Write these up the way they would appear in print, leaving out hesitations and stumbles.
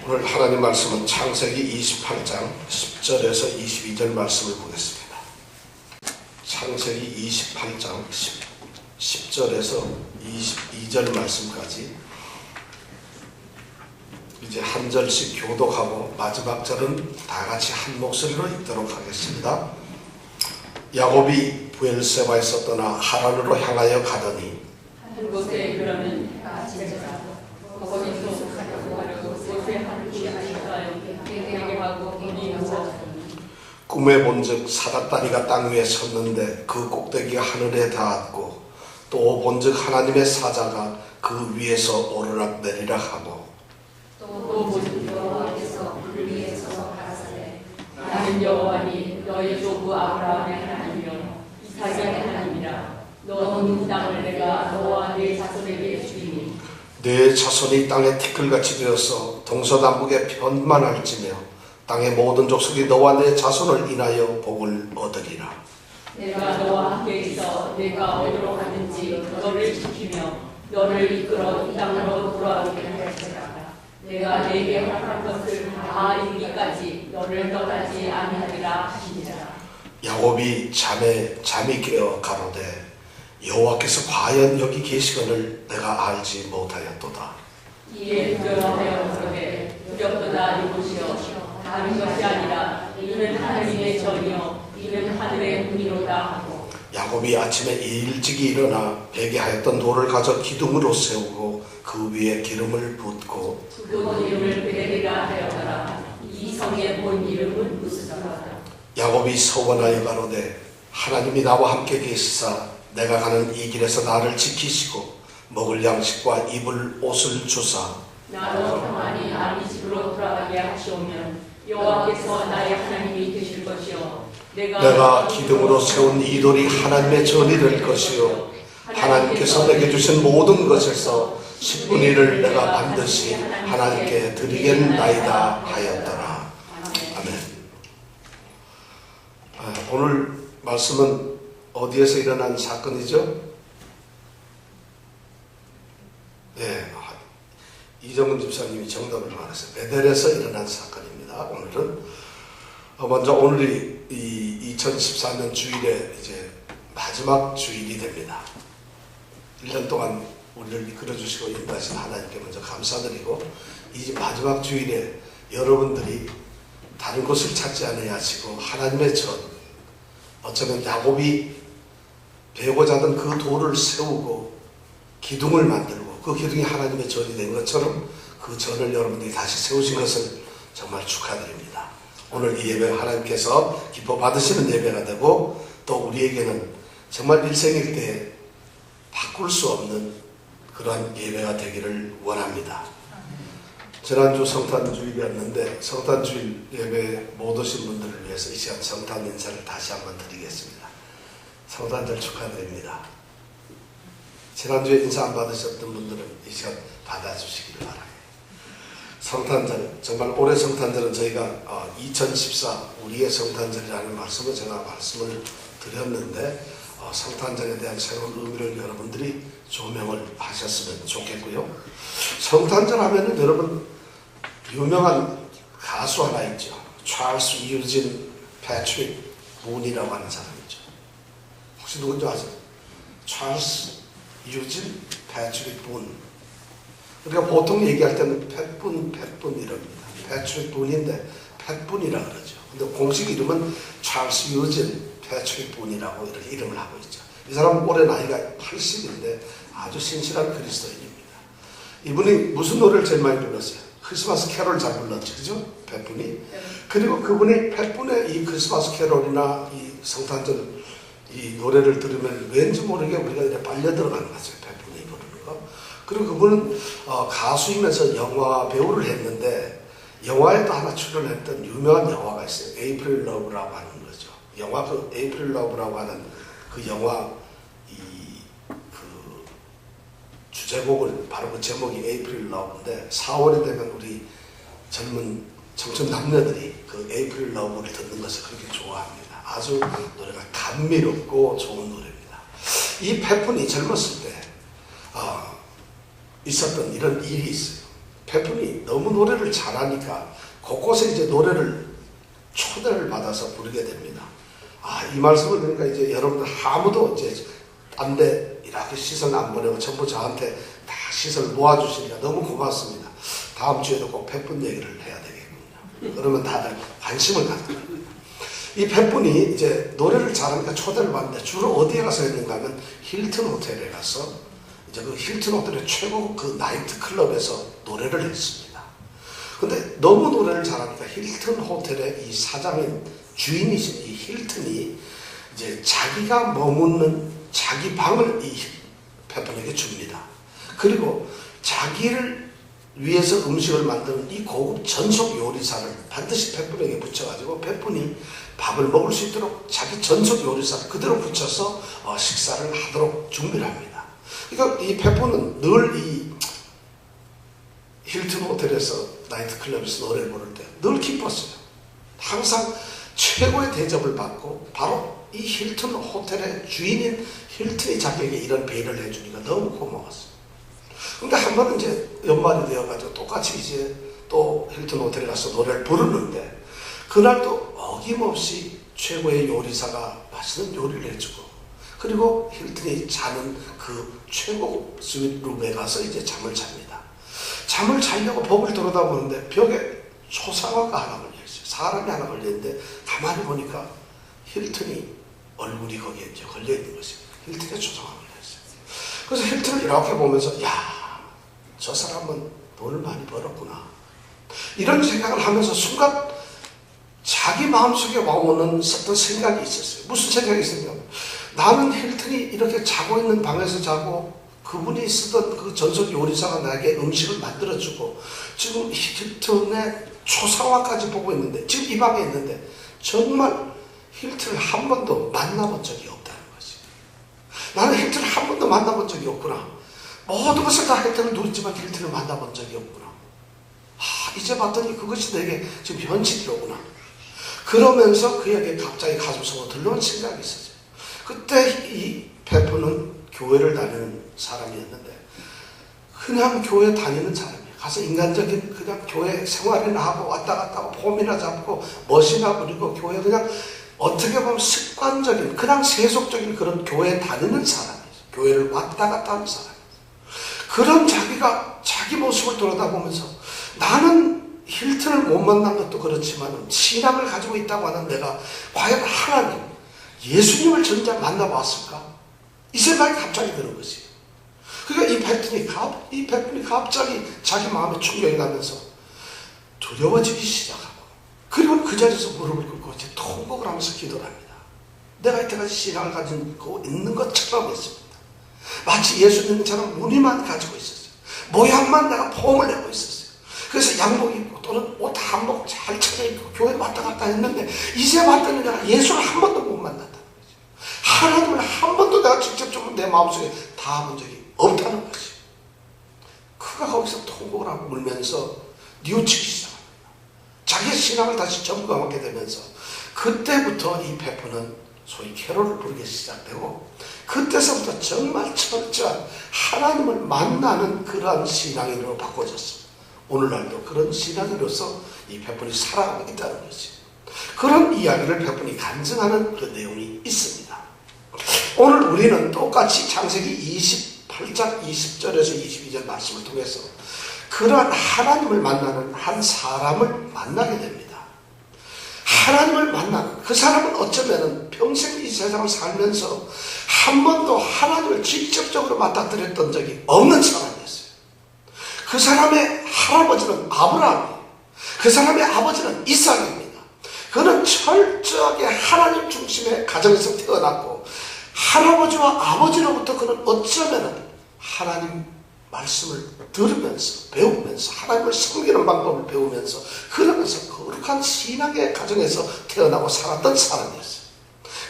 오늘 하나님 말씀은 창세기 28장 10절에서 22절 말씀을 보겠습니다. 창세기 28장 10절에서 22절 말씀까지 이제 한 절씩 교독하고 마지막 절은 다 같이 한 목소리로 읽도록 하겠습니다. 야곱이 브엘세바에서 떠나 하란으로 향하여 가더니 그곳에 이르러는 지체가 거기서 꿈에 본즉 사닥다리가 땅 위에 섰는데 그 꼭대기가 하늘에 닿았고 또 본즉 하나님의 사자가 그 위에서 오르락 내리락 하고 또 본즉 여호와께서 그 위에 서서 가라사대 나는 여호와니 너의 조부 아브라함의 하나님이요 이삭의 하나님이라 너는 땅을 내가 너와 네 자손에게 주리니 네 자손이 땅에 티끌같이 되어서 동서남북에 편만할지며 땅의 모든 족속이 너와 내 자손을 인하여 복을 얻으리라. 내가 너와 함께 있어 내가 어디로 갔는지 너를 지키며 너를 이끌어 이 땅으로 돌아오게 할지라. 내가 내게 허락한 것을 다 이루기까지 너를 떠나지 아니하리라 하시니라. 야곱이 잠이 깨어 가로되 여호와께서 과연 여기 계시거늘 내가 알지 못하였도다. 이에 두려워하여 그러되 두렵도다 이곳이여 다른 것이 아니라 이는 하나님의 전이요 이는 하늘의 문이로다 하고 야곱이 아침에 일찍이 일어나 베개하였던 돌을 가져 기둥으로 세우고 그 위에 기름을 붓고 그 이름을 베델이라 하였더라. 이 성의 본 이름은 무스더라. 야곱이 서원하여 가로되 하나님이 나와 함께 계시사 내가 가는 이 길에서 나를 지키시고 먹을 양식과 입을 옷을 주사 나로 평안히 아니 집으로 돌아가게 하시오면 여호와께서 나의 하나님이 되실 것이요 내가 기둥으로 세운 이 돌이 하나님의 전이 될 것이요 하나님께서 내게 주신 모든 것에서 10분의 1을 내가 반드시 하나님께 드리겠나이다 하였더라. 아멘. 오늘 말씀은 어디에서 일어난 사건이죠? 네, 이정은 집사님이 정답을 말했어요. 베델에서 일어난 사건입니다. 오늘은 먼저 오늘이 이 2014년 주일에 이제 마지막 주일이 됩니다. 1년 동안 우리를 이끌어주시고 인도하신 하나님께 먼저 감사드리고 이 마지막 주일에 여러분들이 다른 곳을 찾지 않아야 하시고 하나님의 전, 어쩌면 야곱이 베고자 하던 그 돌을 세우고 기둥을 만들고 그 기둥이 하나님의 전이 된 것처럼 그 전을 여러분들이 다시 세우신 것을 정말 축하드립니다. 오늘 이 예배 하나님께서 기뻐 받으시는 예배가 되고 또 우리에게는 정말 일생일 때 바꿀 수 없는 그러한 예배가 되기를 원합니다. 지난주 성탄주일이었는데 성탄주일 예배에 못 오신 분들을 위해서 이 시간 성탄 인사를 다시 한번 드리겠습니다. 성탄절 축하드립니다. 지난주에 인사 안 받으셨던 분들은 이 시간 받아주시기를 바랍니다. 성탄절, 정말 올해 성탄절은 저희가 2014 우리의 성탄절이라는 말씀을 제가 말씀을 드렸는데 성탄절에 대한 새로운 의미를 여러분들이 조명을 하셨으면 좋겠고요. 성탄절 하면은 여러분 유명한 가수 하나 있죠. 찰스 유진 패트릭 문이라고 하는 사람이죠. 혹시 누군지 아세요? 찰스 유진 패트릭 문. 우리가 보통 얘기할 때는 팻분 이럽니다. 패트릭 분인데 팻분이라 그러죠. 근데 공식 이름은 찰스 유진 패트릭 분이라고 이렇게 이름을 하고 있죠. 이 사람은 올해 나이가 80인데 아주 신실한 그리스도인입니다. 이분이 무슨 노래를 제일 많이 불렀어요? 크리스마스 캐롤 잘 불렀죠. 그죠? 팻분이. 그리고 그분이 팻분의 이 크리스마스 캐롤이나 이 성탄절 이 노래를 들으면 왠지 모르게 우리가 이렇게 빨려 들어가는 거죠. 팻분이 부르는 거. 그리고 그분은 가수이면서 영화 배우를 했는데 영화에도 하나 출연했던 유명한 영화가 있어요. 에이프릴 러브라고 하는 거죠. 영화 그 에이프릴 러브라고 하는 그 영화 그 주제곡을 바로 그 제목이 에이프릴 러브인데 4월이 되면 우리 젊은 청춘 남녀들이 그 에이프릴 러브를 듣는 것을 그렇게 좋아합니다. 아주 노래가 감미롭고 좋은 노래입니다. 이 팻분이 젊었을 때 있었던 이런 일이 있어요. 페푼이 너무 노래를 잘하니까 곳곳에 이제 노래를 초대를 받아서 부르게 됩니다. 이 말씀을 들으니까 이제 여러분들 아무도 이제 딴 데 이렇게 시선 안 보내고 전부 저한테 다 시선을 모아주시니까 너무 고맙습니다. 다음 주에도 꼭 페푼 얘기를 해야 되겠군요. 그러면 다들 관심을 갖게 됩니다. 이 페푼이 이제 노래를 잘하니까 초대를 받는데 주로 어디에 가서 했는가 하면 힐튼 호텔에 가서 이제 그 힐튼 호텔의 최고 그 나이트 클럽에서 노래를 했습니다. 근데 너무 노래를 잘하니까 힐튼 호텔의 이 사장인 주인이신 이 힐튼이 이제 자기가 머무는 자기 방을 이 페푼에게 줍니다. 그리고 자기를 위해서 음식을 만드는 이 고급 전속 요리사를 반드시 페푼에게 붙여가지고 페푼이 밥을 먹을 수 있도록 자기 전속 요리사를 그대로 붙여서 식사를 하도록 준비를 합니다. 그러니까 이 페푼은 늘 이 힐튼 호텔에서 나이트클럽에서 노래를 부를 때 늘 기뻤어요. 항상 최고의 대접을 받고 바로 이 힐튼 호텔의 주인인 힐튼이 자기에게 이런 배려를 해주니까 너무 고마웠어요. 근데 한 번은 이제 연말이 되어가지고 똑같이 이제 또 힐튼 호텔에 가서 노래를 부르는데 그날도 어김없이 최고의 요리사가 맛있는 요리를 해주고 그리고 힐튼이 자는 그 최고 스윗룸에 가서 이제 잠을 잡니다. 잠을 자려고 벽을 들여다보는데 벽에 초상화가 하나 걸려있어요. 사람이 하나 걸려있는데 가만히 보니까 힐튼이 얼굴이 거기에 이제 걸려있는 것이에요. 힐튼의 초상화가 걸려있어요. 그래서 힐튼을 이렇게 보면서 저 사람은 돈을 많이 벌었구나 이런 생각을 하면서 순간 자기 마음속에 와오는 어떤 생각이 있었어요. 무슨 생각이 있었냐면 나는 힐튼이 이렇게 자고 있는 방에서 자고 그분이 쓰던 그 전속 요리사가 나에게 음식을 만들어주고 지금 힐튼의 초상화까지 보고 있는데 지금 이 방에 있는데 정말 힐튼을 한 번도 만나본 적이 없다는 거지. 나는 힐튼을 한 번도 만나본 적이 없구나. 모든 것을 다 힐튼을 누리지만 힐튼을 만나본 적이 없구나. 이제 봤더니 그것이 내게 지금 현실이로구나. 그러면서 그에게 갑자기 가슴속으로 들러온 생각이 있었어요. 그때 이 페푼은 교회를 다니는 사람이었는데 그냥 교회 다니는 사람이에요. 가서 인간적인 그냥 교회 생활이나 하고 왔다 갔다 하고 폼이나 잡고 멋이나 부리고 교회 그냥 어떻게 보면 습관적인 그냥 세속적인 그런 교회에 다니는 사람이에요. 교회를 왔다 갔다 하는 사람이에요. 그런 자기가 자기 모습을 돌아다보면서 나는 힐튼을 못 만난 것도 그렇지만 신앙을 가지고 있다고 하는 내가 과연 하나님 예수님을 전자 만나봤을까? 이 생각이 갑자기 드는 것이에요. 그러니까 이 페푼이 갑자기 자기 마음에 충격이 나면서 두려워지기 시작하고 그리고 그 자리에서 무릎을 꿇고 이제 통곡을 하면서 기도를 합니다. 내가 이때까지 신앙을 가지고 있는 것처럼 했습니다. 마치 예수 믿는처럼 무늬만 가지고 있었어요. 모양만 내가 폼을 내고 있었어요. 그래서 양복 입고 또는 옷 한복 잘 차려입고 교회 왔다 갔다 했는데 이제 봤더니 내가 예수를 한 번도 못 만났다는 거죠. 하나님을 한 번도 내가 직접적으로 내 마음속에 닿아본 적이 없다는 거지. 그가 거기서 통곡을 하고 울면서 뉘우치기 시작합니다. 자기의 신앙을 다시 점검하게 되면서 그때부터 이 페푼은 소위 캐롤을 부르기 시작되고 그때서부터 정말 철저한 하나님을 만나는 그러한 신앙인으로 바꿔졌습니다. 오늘날도 그런 신앙인으로서 이 페푼이 살아가고 있다는 거지. 그런 이야기를 페푼이 간증하는 그 내용이 있습니다. 오늘 우리는 똑같이 창세기 28장 20절에서 22절 말씀을 통해서 그러한 하나님을 만나는 한 사람을 만나게 됩니다. 하나님을 만나는 그 사람은 어쩌면 평생 이 세상을 살면서 한 번도 하나님을 직접적으로 맞닥뜨렸던 적이 없는 사람이었어요. 그 사람의 할아버지는 아브라함이에요. 그 사람의 아버지는 이삭입니다. 그는 철저하게 하나님 중심의 가정에서 태어났고 할아버지와 아버지로부터 그는 어쩌면 하나님 말씀을 들으면서 배우면서 하나님을 섬기는 방법을 배우면서 그러면서 거룩한 신앙의 가정에서 태어나고 살았던 사람이었어요.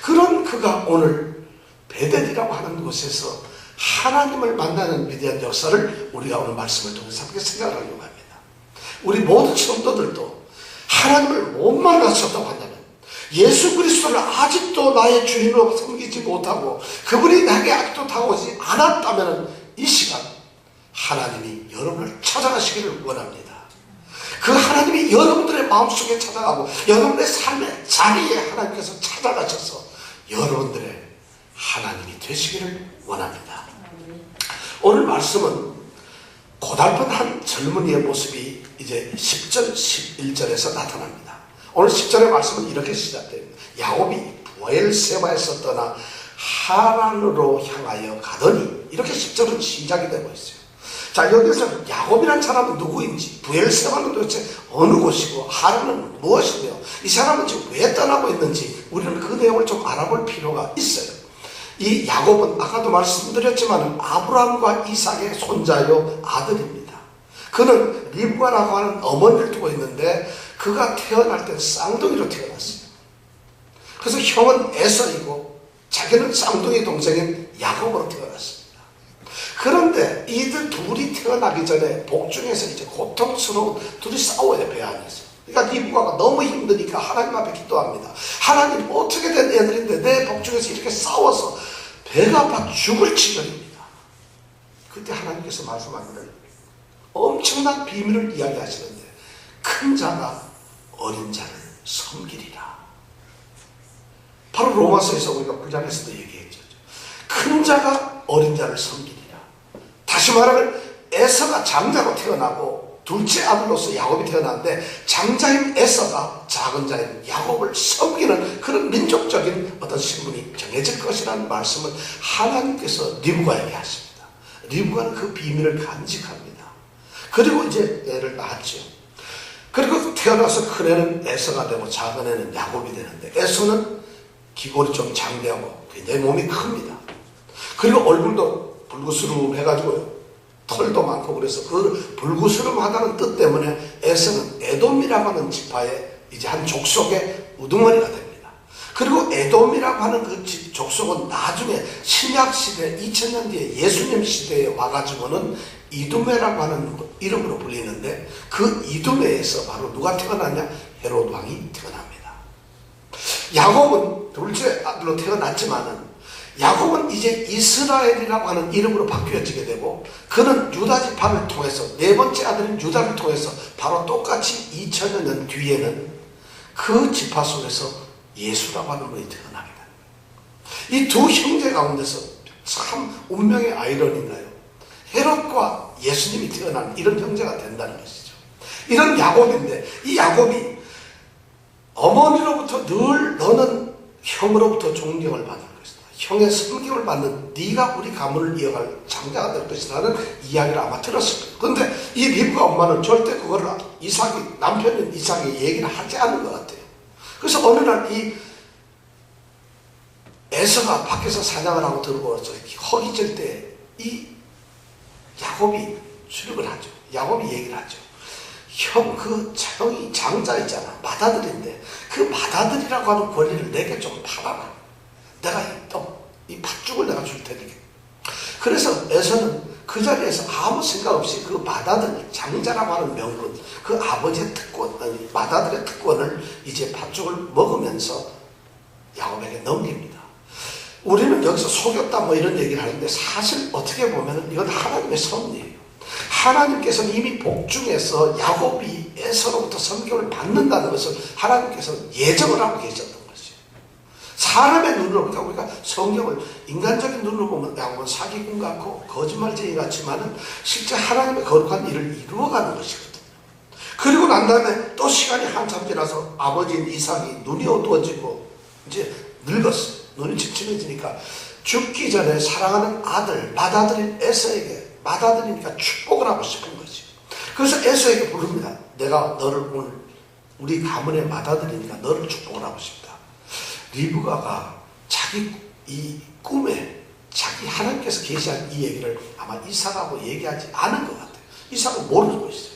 그런 그가 오늘 베델이라고 하는 곳에서 하나님을 만나는 위대한 역사를 우리가 오늘 말씀을 통해서 함께 생각하려고 합니다. 우리 모든 성도들도 하나님을 못 만났었다고 한다면 예수 그리스도를 아직도 나의 주인으로 섬기지 못하고 그분이 나에게 아직도 다가오지 않았다면 이 시간 하나님이 여러분을 찾아가시기를 원합니다. 그 하나님이 여러분들의 마음속에 찾아가고 여러분의 삶의 자리에 하나님께서 찾아가셔서 여러분들의 하나님이 되시기를 원합니다. 오늘 말씀은 고달픈 한 젊은이의 모습이 이제 10절, 11절에서 나타납니다. 오늘 10절의 말씀은 이렇게 시작됩니다. 야곱이 부엘세바에서 떠나 하란으로 향하여 가더니, 이렇게 10절은 시작이 되고 있어요. 자, 여기서 야곱이라는 사람은 누구인지, 부엘세바는 도대체 어느 곳이고 하란은 무엇이며 이 사람은 지금 왜 떠나고 있는지 우리는 그 내용을 좀 알아볼 필요가 있어요. 이 야곱은 아까도 말씀드렸지만 아브라함과 이삭의 손자요 아들입니다. 그는 리브가라고 하는 어머니를 두고 있는데 그가 태어날 때 쌍둥이로 태어났어요. 그래서 형은 에서이고 자기는 쌍둥이 동생인 야곱으로 태어났습니다. 그런데 이들 둘이 태어나기 전에 복중에서 이제 고통스러운 둘이 싸워요, 배 안에서. 그러니까 리브가가 너무 힘드니까 하나님 앞에 기도합니다. 하나님, 어떻게 된 애들인데 내 복중에서 이렇게 싸워서 배가 아파 죽을 지경입니다. 그때 하나님께서 말씀합니다. 엄청난 비밀을 이야기하시는데, 큰 자가 어린 자를 섬기리라. 바로 로마서에서 우리가 9장에서도 얘기했죠. 큰 자가 어린 자를 섬기리라. 다시 말하면 에서가 장자로 태어나고 둘째 아들로서 야곱이 태어났는데 장자인 에서가 작은 자인 야곱을 섬기는 그런 민족적인 어떤 신분이 정해질 것이라는 말씀을 하나님께서 리브가에게 하십니다. 리브가는 그 비밀을 간직합니다. 그리고 이제 애를 낳았죠. 그리고 태어나서 큰 애는 에서가 되고 작은 애는 야곱이 되는데, 에서는 기골이 좀 장대하고 굉장히 몸이 큽니다. 그리고 얼굴도 불구스름 해가지고요, 털도 많고, 그래서 그 불구스름하다는 뜻 때문에 에서는 에돔이라고 하는 지파의 이제 한 족속의 우두머리가 됩니다. 그리고 에돔이라고 하는 그 족속은 나중에 신약시대 2000년 뒤에 예수님 시대에 와가지고는 이두메라고 하는 이름으로 불리는데, 그 이두메에서 바로 누가 태어났냐? 헤롯 왕이 태어납니다. 야곱은 둘째 아들로 태어났지만은 야곱은 이제 이스라엘이라고 하는 이름으로 바뀌어지게 되고, 그는 유다 지파를 통해서, 네 번째 아들인 유다를 통해서 바로 똑같이 2000여 년 뒤에는 그 지파 속에서 예수라고 하는 분이 태어나게 됩니다. 이 두 형제 가운데서 참 운명의 아이러니인가요? 헤롯과 예수님이 태어난 이런 형제가 된다는 것이죠. 이런 야곱인데, 이 야곱이 어머니로부터 늘 너는 형으로부터 존경을 받을 것이다, 형의 섬김을 받는 네가 우리 가문을 이어갈 장자가 될 것이라는 이야기를 아마 들었을 거예요. 그런데 이 리브가 엄마는 절대 그거를 이삭이, 남편인 이삭이 얘기를 하지 않은 것 같아요. 그래서 어느 날 이 에서가 밖에서 사냥을 하고 들어와서 허기질 때 이 야곱이 출입을 하죠. 야곱이 얘기를 하죠. 형, 형이 장자 있잖아, 맏아들인데 그 맏아들이라고 하는 권리를 내게 좀 팔아라. 내가 이 팥죽을 내가 줄 테니까. 그래서 에서는 그 자리에서 아무 생각 없이 그 맏아들, 장자라고 하는 명분, 그 아버지의 특권, 맏아들의 특권을 이제 팥죽을 먹으면서 야곱에게 넘깁니다. 우리는 여기서 속였다 뭐 이런 얘기를 하는데, 사실 어떻게 보면 이건 하나님의 섭리예요. 하나님께서는 이미 복중에서 야곱이 에서로부터 섬김을 받는다는 것을 하나님께서 예정을 하고 계셨던 것이에요. 사람의 눈으로, 그러니까 우리가 성경을 인간적인 눈으로 보면 야곱은 사기꾼 같고 거짓말쟁이 같지만은 실제 하나님의 거룩한 일을 이루어가는 것이거든요. 그리고 난 다음에 또 시간이 한참 지나서 아버지인 이삭이 눈이 어두워지고 이제 늙었어요. 눈이 침침해지니까 죽기 전에 사랑하는 아들, 맏아들인 에서에게, 맏아들이니까 축복을 하고 싶은 거지. 그래서 에서에게 부릅니다. 내가 너를 오늘 우리 가문의 맏아들이니까 너를 축복을 하고 싶다. 리브가가 자기 이 꿈에 자기 하나님께서 계시한 이 얘기를 아마 이삭하고 얘기하지 않은 것 같아요. 이삭은 모르고 있어요.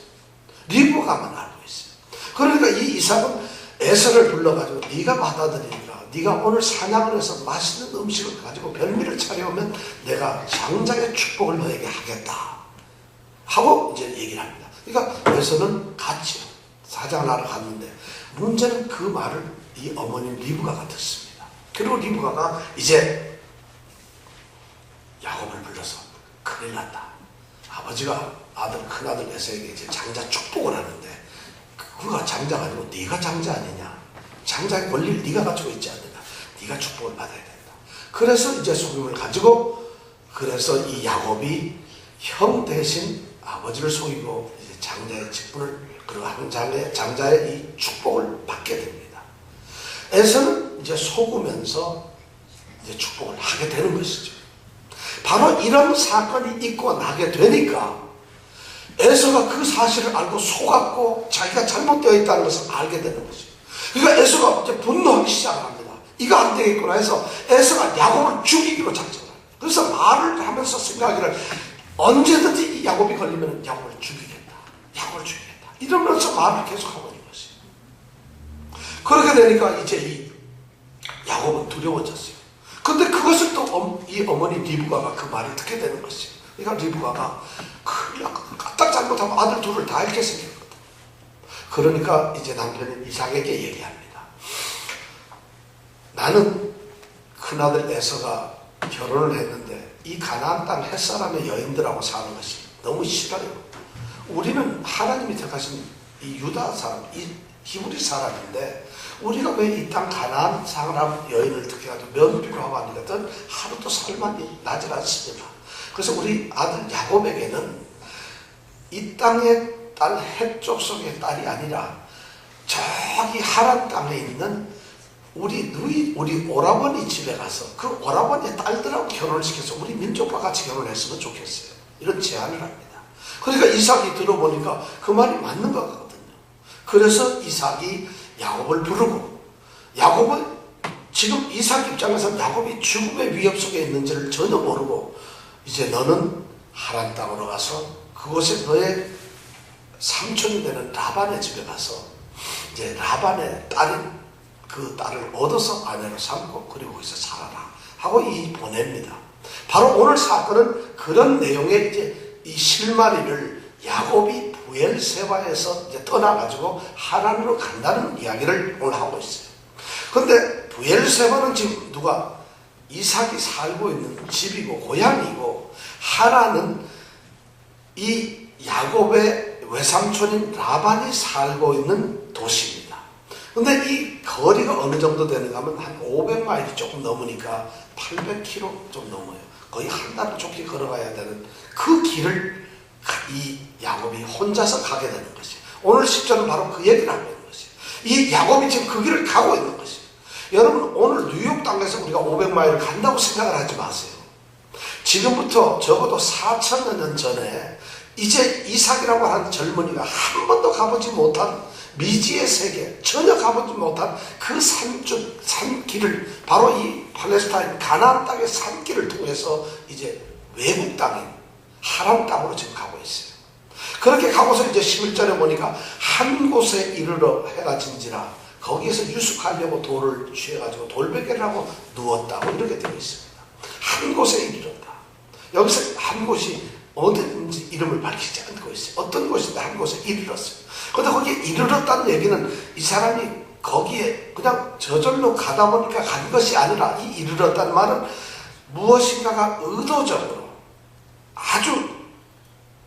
리브가만 알고 있어요. 그러니까 이 이삭은 에서를 불러가지고 네가 맏아들이니까 네가 오늘 사냥을 해서 맛있는 음식을 가지고 별미를 차려오면 내가 장자의 축복을 너에게 하겠다 하고 이제 얘기를 합니다. 그러니까 에서는 갔죠. 사냥을 하러 갔는데, 문제는 그 말을 이 어머님 리브가가 듣습니다. 그리고 리브가가 이제 야곱을 불러서 큰일 났다. 아버지가 큰아들 에서에게 이제 장자 축복을 하는데 그가 장자가 아니고 네가 장자 아니냐. 장자의 권리를 네가 가지고 있지 않느냐. 네가 축복을 받아야 된다. 그래서 이제 속임을 가지고 그래서 이 야곱이 형 대신 아버지를 속이고 이제 장자의 직분을 그리고 장자의 이 축복을 받게 됩니다. 에서는 이제 속으면서 이제 축복을 하게 되는 것이죠. 바로 이런 사건이 있고 나게 되니까 에서가 그 사실을 알고 속았고 자기가 잘못되어 있다는 것을 알게 되는 거죠. 그러니까 에서가 이제 분노하기 시작합니다. 이거 안 되겠구나 해서 에서가 야곱을 죽이기로 작정을 합니다. 그래서 말을 하면서 생각하기를 언제든지 이 야곱이 걸리면 야곱을 죽이겠다. 야곱을 죽이겠다. 이러면서 말을 계속하고 있는 것이에요. 그렇게 되니까 이제 이 야곱은 두려워졌어요. 근데 그것을 또 이 어머니 리브가가 그 말을 듣게 되는 것이에요. 그러니까 리브가가 까딱 잘못하면 아들 둘을 다 잃게 생겼거든. 그러니까 이제 남편인 이삭에게 얘기합니다. 나는 큰아들 에서가 결혼을 했는데 이 가나안 땅 햇사람의 여인들하고 사는 것이 너무 싫어요. 우리는 하나님이 택하신 이 유다 사람, 이 히브리 사람인데 우리가 왜 이 땅 가나안 사람 여인을 특해가지고 면피로 하고 하니까 하루도 살만이 나질 않습니다. 그래서 우리 아들 야곱에게는 이 땅의 딸 헷족 속의 딸이 아니라 저기 하란 땅에 있는 우리 오라버니 집에 가서 그 오라버니의 딸들하고 결혼을 시켜서 우리 민족과 같이 결혼했으면 좋겠어요. 이런 제안을 합니다. 그러니까 이삭이 들어보니까 그 말이 맞는 것 같거든요. 그래서 이삭이 야곱을 부르고 야곱은 지금 이삭 입장에서는 야곱이 죽음의 위협 속에 있는지를 전혀 모르고 이제 너는 하란 땅으로 가서 그곳에 너의 삼촌이 되는 라반의 집에 가서 이제 라반의 딸인 그 딸을 얻어서 아내로 삼고 그리고 거기서 살아라 하고 보냅니다. 바로 오늘 사건은 그런 내용의 이제 이 실마리를 야곱이 부엘세바에서 이제 떠나가지고 하란으로 간다는 이야기를 오늘 하고 있어요. 근데 부엘세바는 지금 누가 이삭이 살고 있는 집이고 고향이고 하란은 이 야곱의 외삼촌인 라반이 살고 있는 도시입니다. 근데 이 거리가 어느 정도 되는가 하면 한 500마일이 조금 넘으니까 800km 좀 넘어요. 거의 한 달을 좁게 걸어가야 되는 그 길을 이 야곱이 혼자서 가게 되는 것이에요. 오늘 10절은 바로 그 얘기를 하고 있는 것이에요. 이 야곱이 지금 그 길을 가고 있는 것이에요. 여러분 오늘 뉴욕 땅에서 우리가 500마일을 간다고 생각을 하지 마세요. 지금부터 적어도 4,000여 년 전에 이제 이삭이라고 하는 젊은이가 한 번도 가보지 못한 미지의 세계, 전혀 가보지 못한 그 산길을 바로 이 팔레스타인 가나안 땅의 산길을 통해서 이제 외국 땅인 하란 땅으로 지금 가고 있어요. 그렇게 가고서 이제 11절에 보니까 한 곳에 이르러 해가 진지라 거기에서 유숙하려고 돌을 취해가지고 돌베개를 하고 누웠다고 이렇게 되어 있습니다. 한 곳에 이르렀다. 여기서 한 곳이 어딘지 이름을 밝히지 않고 있어요. 어떤 곳인데 한 곳에 이르렀어요. 그런데 거기에 이르렀다는 얘기는 이 사람이 거기에 그냥 저절로 가다 보니까 간 것이 아니라 이 이르렀다는 말은 무엇인가가 의도적으로 아주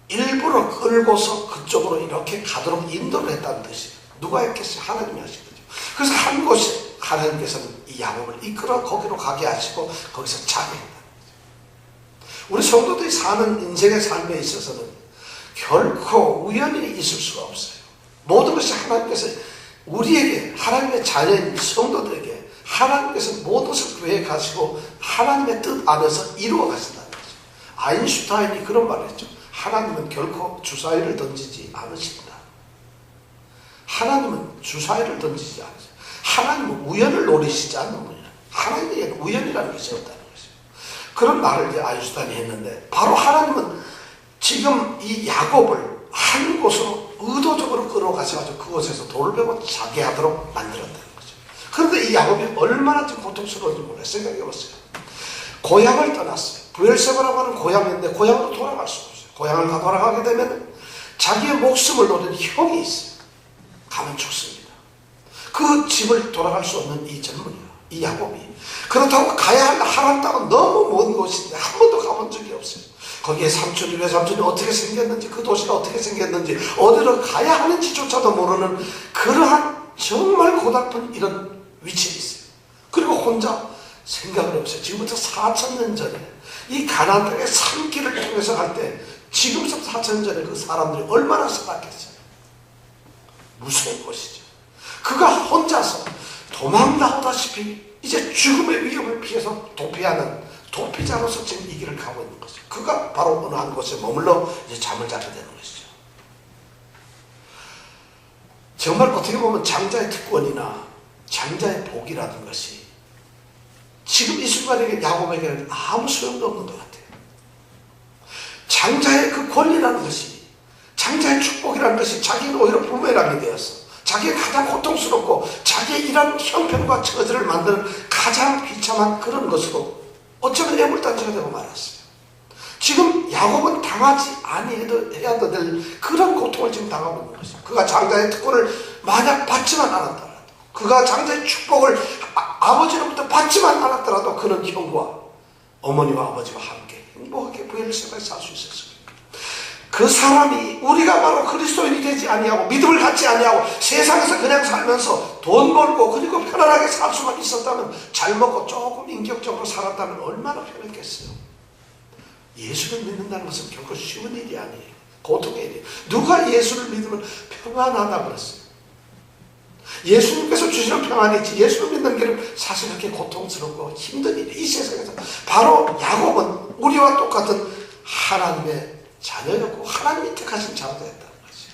일부러 끌고서 그쪽으로 이렇게 가도록 인도를 했다는 뜻이에요. 누가 했겠어요? 하나님이 하신 거죠. 그래서 한 곳에 하나님께서는 이 야곱을 이끌어 거기로 가게 하시고 거기서 자게 했다. 우리 성도들이 사는 인생의 삶에 있어서는 결코 우연이 있을 수가 없어요. 모든 것이 하나님께서 우리에게 하나님의 자녀인 성도들에게 하나님께서 모든 것을 계획하시고 하나님의 뜻 안에서 이루어 가신다는 거죠. 아인슈타인이 그런 말을 했죠. 하나님은 결코 주사위를 던지지 않으십니다. 하나님은 주사위를 던지지 않으세요. 하나님은 우연을 노리시지 않는 분이라. 하나님에게는 우연이라는 것이 없다는 거죠. 그런 말을 이제 아인슈타인이 했는데 바로 하나님은 지금 이 야곱을 한 곳으로 의도적으로 끌어가셔가지고 그곳에서 돌을 베고 자게 하도록 만들었다는 거죠. 그런데 이 야곱이 얼마나 좀 고통스러운지 몰라요. 생각해보세요. 고향을 떠났어요. 부엘세바라고 하는 고향인데 고향으로 돌아갈 수 없어요. 고향을 돌아가게 되면 자기의 목숨을 노리는 형이 있어요. 가면 죽습니다. 그 집을 돌아갈 수 없는 이 젊은이가, 이 야곱이 그렇다고 가야 할 하란 땅은 너무 먼 곳인데 한 번도 가본 적이 없어요. 거기에 삼촌이 외삼촌이 어떻게 생겼는지, 그 도시가 어떻게 생겼는지, 어디로 가야 하는지조차도 모르는 그러한 정말 고달픈 이런 위치에 있어요. 그리고 혼자 생각을 해보세요. 지금부터 4,000년 전에 이 가나안 땅의 산길을 통해서 갈 때 지금부터 4,000년 전에 그 사람들이 얼마나 살았겠어요. 무서운 것이죠. 그가 혼자서 도망 나오다시피 이제 죽음의 위협을 피해서 도피하는 도피자로서 지금 이 길을 가고 있는 것이죠. 그가 바로 어느 한 곳에 머물러 이제 잠을 자게 되는 것이죠. 정말 어떻게 보면 장자의 특권이나 장자의 복이라는 것이 지금 이 순간에 야곱에게는 아무 소용도 없는 것 같아요. 장자의 그 권리라는 것이, 장자의 축복이라는 것이 자기는 오히려 부메랑이 되어서 자기의 가장 고통스럽고 자기의 이런 형편과 처지를 만드는 가장 비참한 그런 것으로 어쩌면 애물단지가 되고 말았어요. 지금 야곱은 당하지 아니해도 될 그런 고통을 지금 당하고 있는 것이죠. 그가 장자의 특권을 만약 받지만 않았더라도, 그가 장자의 축복을 아버지로부터 받지만 않았더라도 그는 형과 어머니와 아버지와 함께 행복하게 부엘을 생각해 살 수 있었습니다. 그 사람이 우리가 바로 그리스도인이 되지 아니하고 믿음을 갖지 아니하고 세상에서 그냥 살면서 돈 벌고 그리고 편안하게 살 수만 있었다면, 잘 먹고 조금 인격적으로 살았다면 얼마나 편했겠어요. 예수를 믿는다는 것은 결코 쉬운 일이 아니에요. 고통의 일이에요. 누가 예수를 믿으면 평안하다고 그랬어요. 예수님께서 주시는 평안이지 예수를 믿는 길은 사실 그렇게 고통스럽고 힘든 일이에요. 이 세상에서 바로 야곱은 우리와 똑같은 하나님의 자녀였고 하나님이 택하신 자가 됐다는 거죠.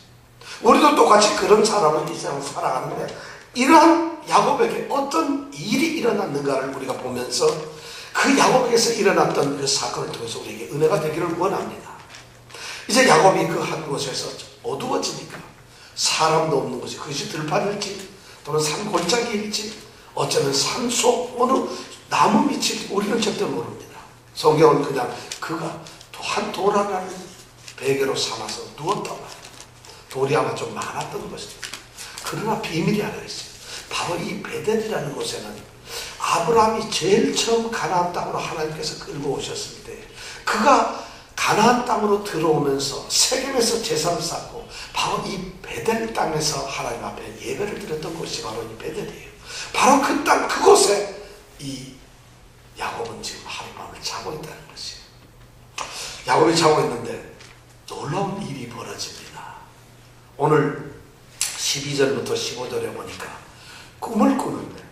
우리도 똑같이 그런 사람을 이 세상을 살아가는데, 이러한 야곱에게 어떤 일이 일어났는가를 우리가 보면서 그 야곱에게서 일어났던 그 사건을 통해서 우리에게 은혜가 되기를 원합니다. 이제 야곱이 그 한 곳에서 어두워지니까 사람도 없는 곳이, 그것이 들판일지 또는 산골짜기일지 어쩌면 산속 어느 나무 밑일지 우리는 절대 모릅니다. 성경은 그냥 그가 한 돌 하나를 베개로 삼아서 누웠단 말이에요. 돌이 아마 좀 많았던 것입니다. 그러나 비밀이 하나 있어요. 바로 이 베델이라는 곳에는 아브라함이 제일 처음 가나안 땅으로 하나님께서 끌고 오셨을 때, 그가 가나안 땅으로 들어오면서 세겜에서 제사를 쌓고 바로 이 베델 땅에서 하나님 앞에 예배를 드렸던 곳이 바로 이 베델이에요. 바로 그 땅, 그곳에 이 야곱은 지금 하룻밤을 자고 있다는 것이에요. 야곱이 자고 있는데 놀라운 일이 벌어집니다. 오늘 12절부터 15절에 보니까 꿈을 꾸는데,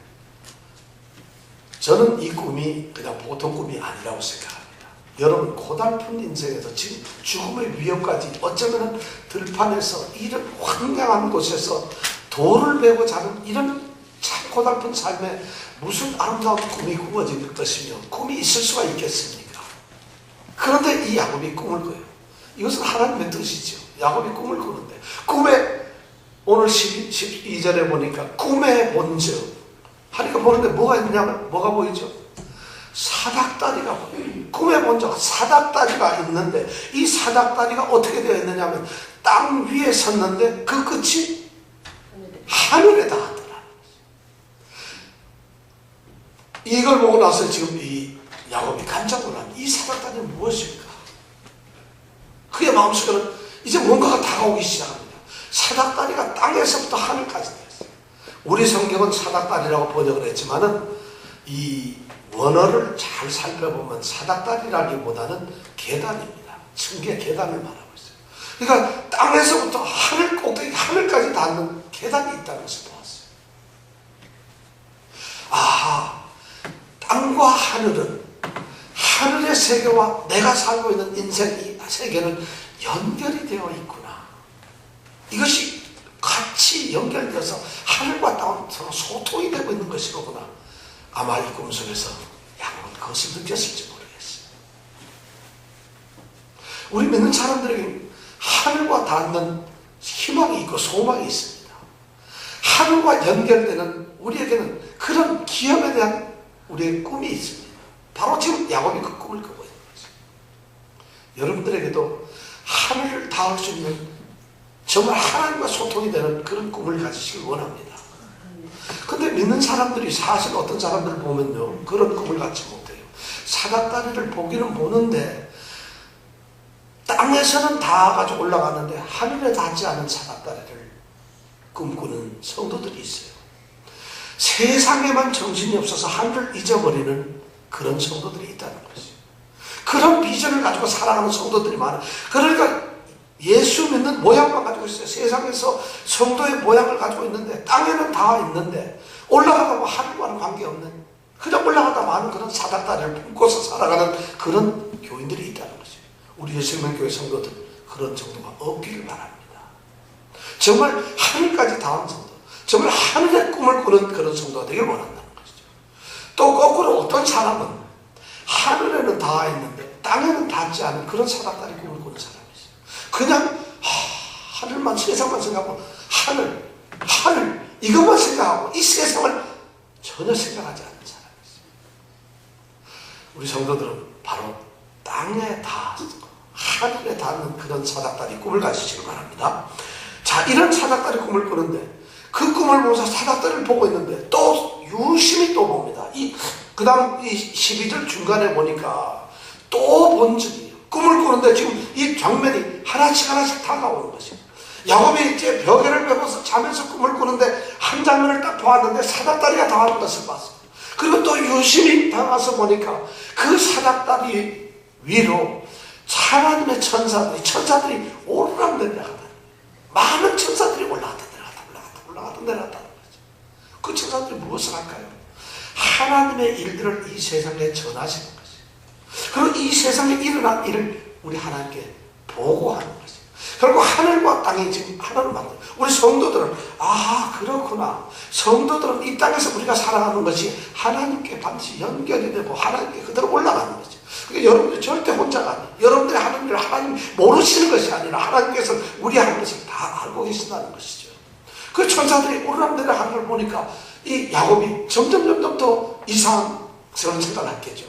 저는 이 꿈이 그냥 보통 꿈이 아니라고 생각합니다. 여러분, 고달픈 인생에서 지금 죽음의 위협까지, 어쩌면 들판에서 이런 황량한 곳에서 돌을 베고 자는 이런 참 고달픈 삶에 무슨 아름다운 꿈이 꾸어질 것이며 꿈이 있을 수가 있겠습니까? 그런데 이 야곱이 꿈을 꿔요. 이것은 하나님의 뜻이죠. 야곱이 꿈을 꾸는데, 꿈에 오늘 12절에 보니까 꿈에 본즉 하니까 보는데 뭐가 있냐면, 뭐가 보이죠? 사닥다리가 보여요. 꿈에 본즉 사닥다리가 있는데, 이 사닥다리가 어떻게 되어 있느냐면 땅 위에 섰는데 그 끝이 하늘에 닿았더라. 이걸 보고 나서 지금 이 야곱이 깜짝 놀랍니다. 이 사닥다리는 무엇일까? 그의 마음속에는 이제 뭔가가 다가오기 시작합니다. 사닥다리가 땅에서부터 하늘까지 되었어요. 우리 성경은 사닥다리라고 번역을 했지만은 이 원어를 잘 살펴보면 사닥다리라기보다는 계단입니다. 층계 계단을 말하고 있어요. 그러니까 땅에서부터 하늘 꼭대기 하늘까지 닿는 계단이 있다는 것을 보았어요. 아하, 땅과 하늘은, 하늘의 세계와 내가 살고 있는 인생의 세계는 연결이 되어 있구나. 이것이 같이 연결되어서 하늘과 땅은 서로 소통이 되고 있는 것이로구나. 아마 이 꿈속에서 야곱은 그것을 느꼈을지 모르겠어요. 우리 믿는 사람들에게 하늘과 닿는 희망이 있고 소망이 있습니다. 하늘과 연결되는 우리에게는 그런 기업에 대한 우리의 꿈이 있습니다. 바로 지금 야곱이 그 꿈을 꾸고 있는 거죠. 여러분들에게도 하늘을 닿을 수 있는, 정말 하나님과 소통이 되는 그런 꿈을 가지시길 원합니다. 근데 믿는 사람들이, 사실 어떤 사람들을 보면요, 그런 꿈을 갖지 못해요. 사닥다리를 보기는 보는데 땅에서는 다 가지고 올라갔는데 하늘에 닿지 않은 사닥다리를 꿈꾸는 성도들이 있어요. 세상에만 정신이 없어서 하늘을 잊어버리는 그런 성도들이 있다는 것이죠. 그런 비전을 가지고 살아가는 성도들이 많아요. 그러니까 예수 믿는 모양만 가지고 있어요. 세상에서 성도의 모양을 가지고 있는데 땅에는 다 있는데 올라가다 보면 하늘과는 관계없는, 그냥 올라가다 마는 그런 사닥다리를 품고서 살아가는 그런 교인들이 있다는 것이죠. 우리 예수님교회 성도들 그런 정도가 없기를 바랍니다. 정말 하늘까지 닿은 성도, 정말 하늘의 꿈을 꾸는 그런 성도가 되길 원한다는 것이죠. 또 거꾸로 어떤 사람은 하늘에는 닿아 있는데 땅에는 닿지 않은 그런 사닥다리 꿈을 꾸는 사람이 있어요. 그냥 하늘만, 세상만 생각하고 하늘 이것만 생각하고 이 세상을 전혀 생각하지 않는 사람이 있어요. 우리 성도들은 바로 땅에 닿아서 하늘에 닿는 그런 사닥다리 꿈을 가지시길 바랍니다. 자, 이런 사닥다리 꿈을 꾸는데 그 꿈을 보면서 사닥다리를 보고 있는데 또 유심히 또 봅니다. 그 다음 이 12절 중간에 보니까 또 본 적이에요. 꿈을 꾸는데 지금 이 장면이 하나씩 다가오는 것이에요. 야곱이 이제 벽에를 메고서 자면서 꿈을 꾸는데 한 장면을 딱 보았는데 사닥다리가 당하는 것을 봤어요. 그리고 또 유심히 다가서 보니까 그 사닥다리 위로 하나님의 천사들이 오르락내리락하다. 많은 천사들이 올라갔다 내려갔다는 거죠. 그 천사들이 무엇을 할까요? 하나님의 일들을 이 세상에 전하시는 것이에요. 그리고 이 세상에 일어난 일을 우리 하나님께 보고하는 것이에요. 결국 하늘과 땅이 지금 하나를 만들어요. 우리 성도들은 그렇구나. 성도들은 이 땅에서 우리가 살아가는 것이 하나님께 반드시 연결이 되고 하나님께 그대로 올라가는 거죠. 그러니까 여러분들 절대 혼자가 아니에요. 여러분들의 하나님을 하나님 모르시는 것이 아니라 하나님께서 우리 하는 것을 다 알고 계신다는 것이죠. 그 천사들이 오르락내리락 하는 걸 보니까 이 야곱이 점점 더 이상한 생각을 했겠죠.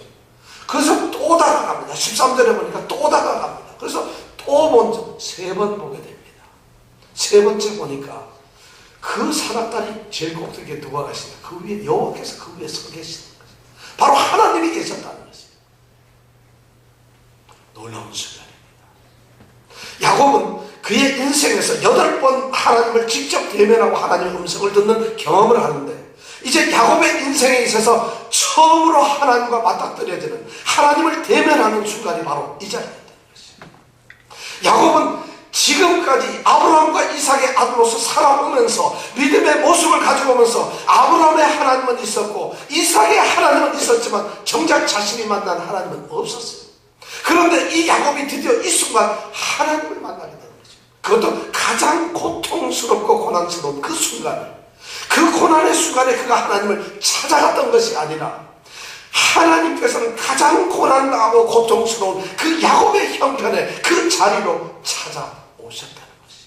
그래서 또 다가갑니다. 13절에 보니까 또 다가갑니다. 그래서 또 먼저 3번 보게 됩니다. 3번째 보니까 그 사닥다리 제일 꼭대기에 누가 계시냐, 그 위에 여호와께서 그 위에 서 계시는 거예요. 바로 하나님이 계셨다는 것이에요. 놀라운 순간입니다. 야곱은 그의 인생에서 8번 하나님을 직접 대면하고 하나님의 음성을 듣는 경험을 하는데 이제 야곱의 인생에 있어서 처음으로 하나님과 맞닥뜨려지는, 하나님을 대면하는 순간이 바로 이 자리였다는 것이에요. 야곱은 지금까지 아브라함과 이삭의 아들로서 살아오면서 믿음의 모습을 가지고 오면서 아브라함의 하나님은 있었고 이삭의 하나님은 있었지만 정작 자신이 만난 하나님은 없었어요. 그런데 이 야곱이 드디어 이 순간 하나님을 만나게 되는 거죠. 그것도 가장 고통스럽고 고난스러운 그 순간을, 그 고난의 순간에 그가 하나님을 찾아갔던 것이 아니라 하나님께서는 가장 고난하고 고통스러운 그 야곱의 형편에 그 자리로 찾아오셨다는 것이,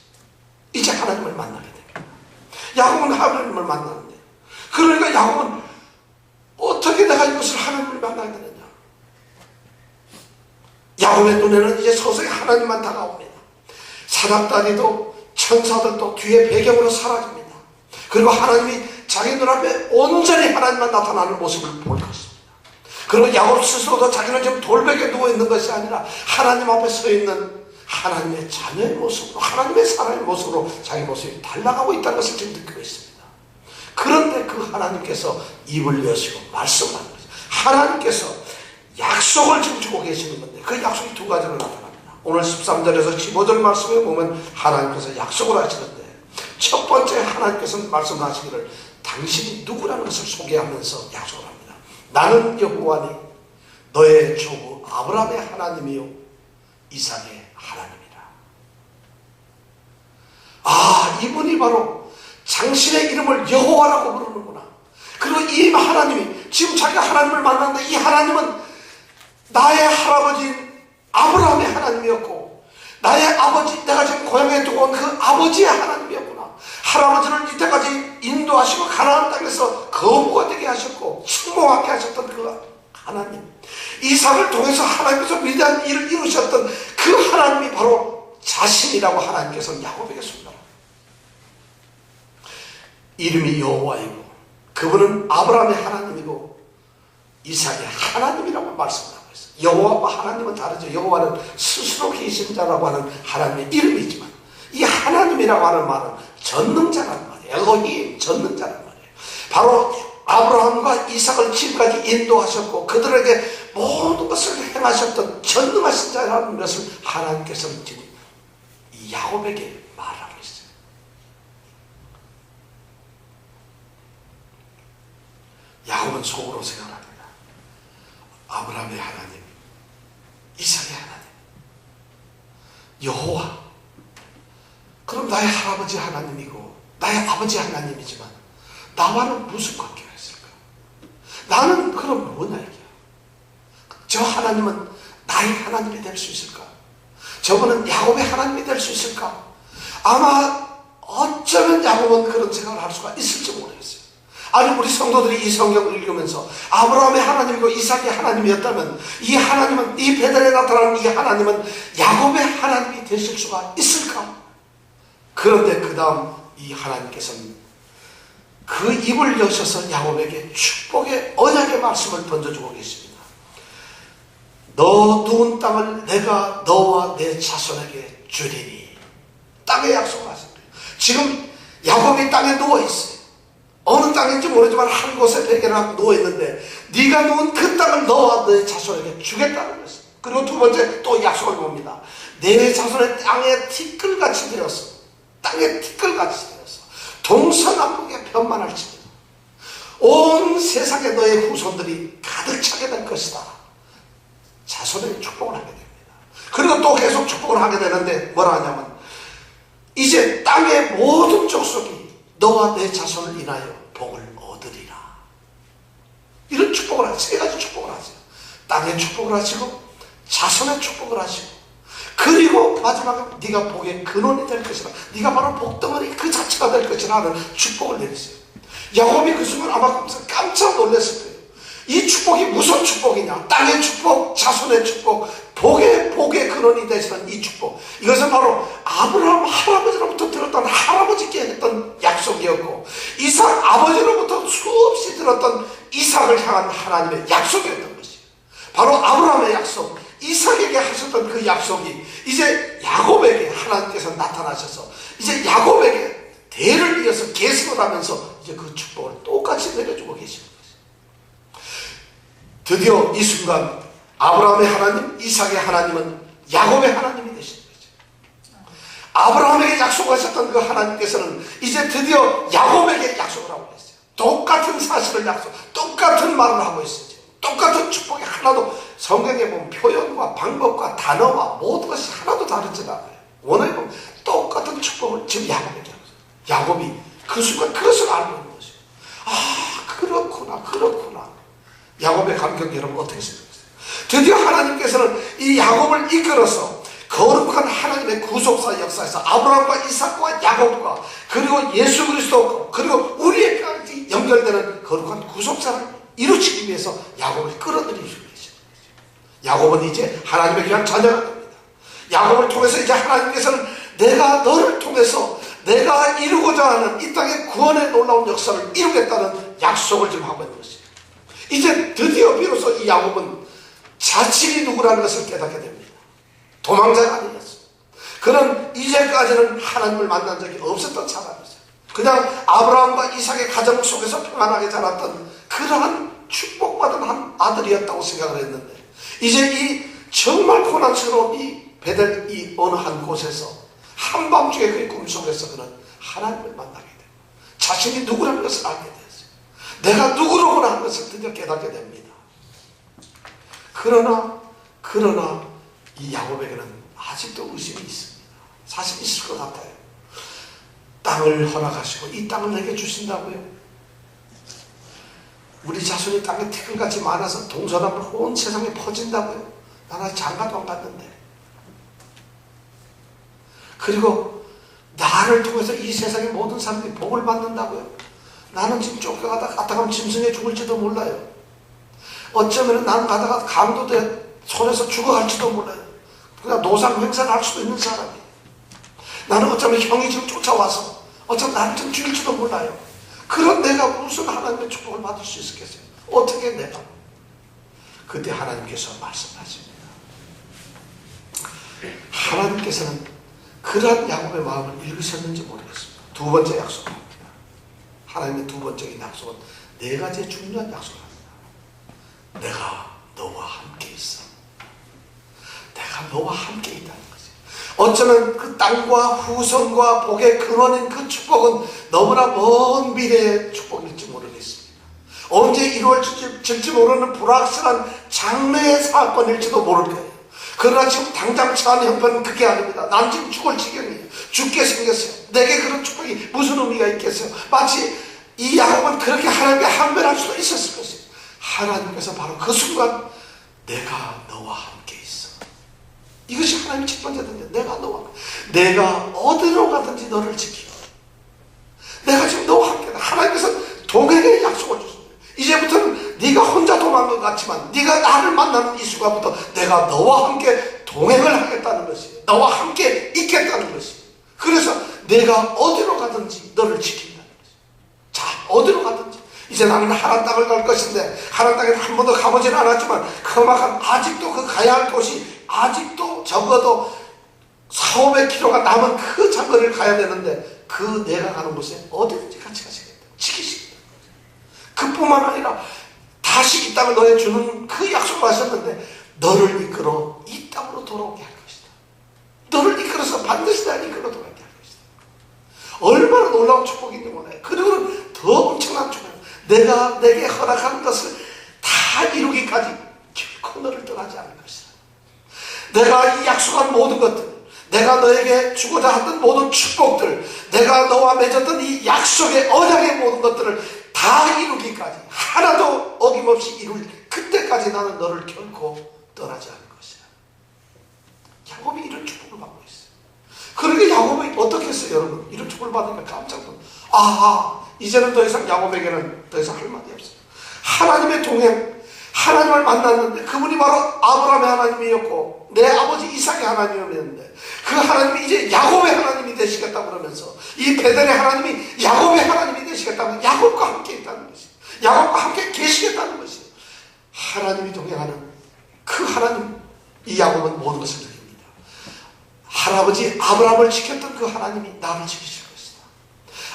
이제 하나님을 만나게 됩니다. 야곱은 하나님을 만나는데, 그러니까 야곱은 어떻게 내가 이것을 하나님을 만나게 되느냐, 야곱의 눈에는 이제 서서히 하나님만 다가옵니다. 사닥다리도 천사들도 뒤에 배경으로 사라집니다. 그리고 하나님이 자기 눈앞에 온전히 하나님만 나타나는 모습을 볼 것입니다. 그리고 야곱 스스로도 자기는 지금 돌베개에 누워있는 것이 아니라 하나님 앞에 서 있는 하나님의 자녀의 모습으로, 하나님의 사람의 모습으로 자기 모습이 달라가고 있다는 것을 지금 느끼고 있습니다. 그런데 그 하나님께서 입을 여시고 말씀하는 거죠. 하나님께서 약속을 지금 주고 계시는 건데 그 약속이 2가지로 나타납니다. 오늘 13절에서 15절 말씀에 보면 하나님께서 약속을 하시는데, 첫 번째 하나님께서 말씀하시기를 당신이 누구라는 것을 소개하면서 약속을 합니다. 나는 여호와니 너의 조부 아브라함의 하나님이요 이삭의 하나님이라. 이분이 바로 당신의 이름을 여호와라고 부르는구나. 그리고 이 하나님이 지금 자기가 하나님을 만났는데 이 하나님은 나의 할아버지인 아브라함의 하나님이었고 나의 아버지, 내가 지금 고향에 두고 온 그 아버지의 하나님이었구나. 할아버지를 이때까지 인도하시고 가나안 땅에서 거부가 되게 하셨고 충성하게 하셨던 그 하나님, 이삭을 통해서 하나님께서 위대한 일을 이루셨던 그 하나님이 바로 자신이라고 하나님께서 야곱에게 숨겨라. 이름이 여호와이고 그분은 아브라함의 하나님이고 이삭의 하나님이라고 말씀하고 있습니다. 있어요. 여호와와 하나님은 다르죠. 여호와는 스스로 계신 자라고 하는 하나님의 이름이지만 이 하나님이라고 하는 말은 전능자라는 말이에요. 엘로힘, 전능자라는 말이에요. 바로 아브라함과 이삭을 지금까지 인도하셨고 그들에게 모든 것을 행하셨던 전능하신 자라는 것을 하나님께서는 지금 이 야곱에게 말하고 있어요. 야곱은 속으로 생각합니다. 아브라함의 하나님, 이삭의 하나님, 여호와, 그럼 나의 할아버지 하나님이고 나의 아버지 하나님이지만 나와는 무슨 관계가 있을까? 나는 그럼 뭐냐 이게? 저 하나님은 나의 하나님이 될 수 있을까? 저분은 야곱의 하나님이 될 수 있을까? 아마 어쩌면 야곱은 그런 생각을 할 수가 있을지 모르겠어요. 아니 우리 성도들이 이 성경을 읽으면서 아브라함의 하나님이고 이삭의 하나님이었다면 이 하나님은, 이 베델에 나타나는 이 하나님은 야곱의 하나님이 되실 수가 있을까? 그런데 그 다음 이 하나님께서는 그 입을 여셔서 야곱에게 축복의 언약의 말씀을 던져주고 계십니다. 너 누운 땅을 내가 너와 내 자손에게 주리니. 땅에 약속하신 거예요. 지금 야곱이 땅에 누워있어요. 어느 땅인지 모르지만 한 곳에 베개를 하고 누워있는데 네가 누운 그 땅을 너와 내 자손에게 주겠다는 것입니다. 그리고 두 번째 또 약속을 봅니다. 내 자손의 땅에 티끌같이 되었어. 땅에 티끌같이 되었어. 동서남북에 편만할지니라. 온 세상에 너의 후손들이 가득 차게 될 것이다. 자손에게 축복을 하게 됩니다. 그리고 또 계속 축복을 하게 되는데 뭐라 하냐면 이제 땅의 모든 족속이 너와 내 자손을 인하여 복을 얻으리라. 이런 축복을 하세요. 세 가지 축복을 하세요. 땅의 축복을 하시고 자손의 축복을 하시고 그리고 마지막에 네가 복의 근원이 될 것이라. 네가 바로 복덩어리 그 자체가 될 것이라 하는 축복을 내리세요. 야곱이 그 순간 아마 깜짝 놀랐을 거예요. 이 축복이 무슨 축복이냐? 땅의 축복, 자손의 축복, 복의 근원이 되시는 이 축복. 이것은 바로 아브라함 할아버지로부터 들었던, 할아버지께 했던 약속이었고 이삭 아버지로부터 수없이 들었던 이삭을 향한 하나님의 약속이었던 것이에요. 바로 아브라함의 약속, 이삭에게 하셨던 그 약속이 이제 야곱에게 하나님께서 나타나셔서 이제 야곱에게 대를 이어서 계승을 하면서 이제 그 축복을 똑같이 내려주고 계시는 거예요. 드디어 이 순간 아브라함의 하나님, 이삭의 하나님은 야곱의 하나님이 되시는 거죠. 아브라함에게 약속하셨던 그 하나님께서는 이제 드디어 야곱에게 약속을 하고 있어요. 똑같은 사실을 똑같은 말을 하고 있어요. 똑같은 축복이 하나도, 성경에 보면 표현과 방법과 단어와 모든 것이 하나도 다르지 않아요. 원어에 보면 똑같은 축복을 지금 야곱에게 하고 있어요. 야곱이 그 순간 그것을 알고 있는 것이에요. 아, 그렇구나. 야곱의 감격 여러분 어떻게 생각하세요? 드디어 하나님께서는 이 야곱을 이끌어서 거룩한 하나님의 구속사 역사에서 아브라함과 이삭과 야곱과 그리고 예수 그리스도 그리고 우리에게까지 연결되는 거룩한 구속사를 이루치기 위해서 야곱을 끌어들이시고 계십니다. 야곱은 이제 하나님의 귀한 자녀가 됩니다. 야곱을 통해서 이제 하나님께서는 내가 너를 통해서 내가 이루고자 하는 이 땅의 구원의 놀라운 역사를 이루겠다는 약속을 지금 하고 있는 것이에요. 이제 드디어 비로소 이 야곱은 자신이 누구라는 것을 깨닫게 됩니다. 도망자가 아니었어요. 그는 이제까지는 하나님을 만난 적이 없었던 사람이었어요. 그냥 아브라함과 이삭의 가정 속에서 평안하게 자랐던 그러한 축복받은 한 아들이었다고 생각을 했는데 이제 이 정말 고난스러운 이 베델 이 어느 한 곳에서 한밤중에 그의 꿈속에서 그는 하나님을 만나게 되고 자신이 누구라는 것을 알게 됐어요. 내가 누구로구나 하는 것을 드디어 깨닫게 됩니다. 그러나 이 야곱에게는 아직도 의심이 있습니다. 사실 있을 것 같아요. 땅을 허락하시고 이 땅을 내게 주신다고요? 우리 자손이 땅에 티끌같이 많아서 동서남북 온 세상에 퍼진다고요? 나는 장가도 안 갔는데. 그리고 나를 통해서 이 세상의 모든 사람들이 복을 받는다고요? 나는 지금 쫓겨가다가 가면 짐승에 죽을지도 몰라요. 어쩌면 나는 가다가 강도돼 손에서 죽어갈지도 몰라요. 그냥 노상 행사를 할 수도 있는 사람이에요. 나는 어쩌면 형이 지금 쫓아와서 어쩌면 나를 좀 죽일지도 몰라요. 그런 내가 무슨 하나님의 축복을 받을 수 있겠어요? 어떻게 내가? 그때 하나님께서 말씀하십니다. 하나님께서는 그러한 야곱의 마음을 읽으셨는지 모르겠습니다. 두 번째 약속을 합니다. 하나님의 두 번째 약속은 네 가지의 중요한 약속을 합니다. 내가 너와 함께 있어. 내가 너와 함께 있다는 거지. 어쩌면 그 땅과 후손과 복의 근원인 그 축복은 너무나 먼 미래의 축복일지 모르겠습니다. 언제 이루어질지 모르는 불확실한 장래의 사건일지도 모를 거예요. 그러나 지금 당장 처한 형편은 그게 아닙니다. 난 지금 죽을 지경이에요. 죽게 생겼어요. 내게 그런 축복이 무슨 의미가 있겠어요? 마치 이 야곱은 그렇게 하나님께 항변할 수도 있었을 것이에요. 하나님께서 바로 그 순간 내가 너와 함께 있어. 이것이 하나님의 첫 번째 단계. 내가 어디로 가든지 너를 지켜. 내가 지금 너와 함께. 하나님께서 동행의 약속을 줬습니다. 이제부터는 네가 혼자 도망간 것 같지만 네가 나를 만나는 이 순간부터 내가 너와 함께 동행을 하겠다는 것이에요. 너와 함께 있겠다는 것이에요. 그래서 내가 어디로 가든지 너를 지킨다는 것이에요. 자, 어디로 가든지 이제 나는 하란 땅을 갈 것인데 하란 땅에 한 번도 가보지는 않았지만 그만큼 아직도 그 가야 할 곳이 아직도 적어도 400~500km가 남은 그 장거리를 가야 되는데 그 내가 가는 곳에 어디든지 같이 가시겠다. 지키시겠다. 그뿐만 아니라 다시 이 땅을 너에 주는 그 약속을 하셨는데 너를 이끌어 이 땅으로 돌아오게 할 것이다. 너를 이끌어서 반드시 날 이끌어 돌아오게 할 것이다. 얼마나 놀라운 축복인지 몰라요. 그리고는 더 엄청난 축복. 내가 내게 허락하는 것을 다 이루기까지 결코 너를 떠나지 않을 것이다. 내가 이 약속한 모든 것들, 내가 너에게 주고자 했던 모든 축복들, 내가 너와 맺었던 이 약속의 언약의 모든 것들을 다 이루기까지 하나도 어김없이 이룰 그때까지 나는 너를 결코 떠나지 않을 것이야. 야곱이 이런 축복을 받고 있어요. 그러게 야곱이 어떻게 했어요, 여러분? 이런 축복을 받으니까 깜짝 놀랐어요. 아하, 이제는 더 이상 야곱에게는 더 이상 할 말이 없어요. 하나님의 동행, 하나님을 만났는데 그분이 바로 아브라함의 하나님이었고 내 아버지 이삭의 하나님이었는데 그 하나님이 이제 야곱의 하나님이 되시겠다 그러면서 이 베델의 하나님이 야곱의 하나님이 되시겠다면 야곱과 함께 있다는 것이에요. 야곱과 함께 계시겠다는 것이에요. 하나님이 동행하는 그 하나님, 이 야곱은 모든 것을 드립니다. 할아버지 아브라함을 지켰던 그 하나님이 나를 지키실 것이다.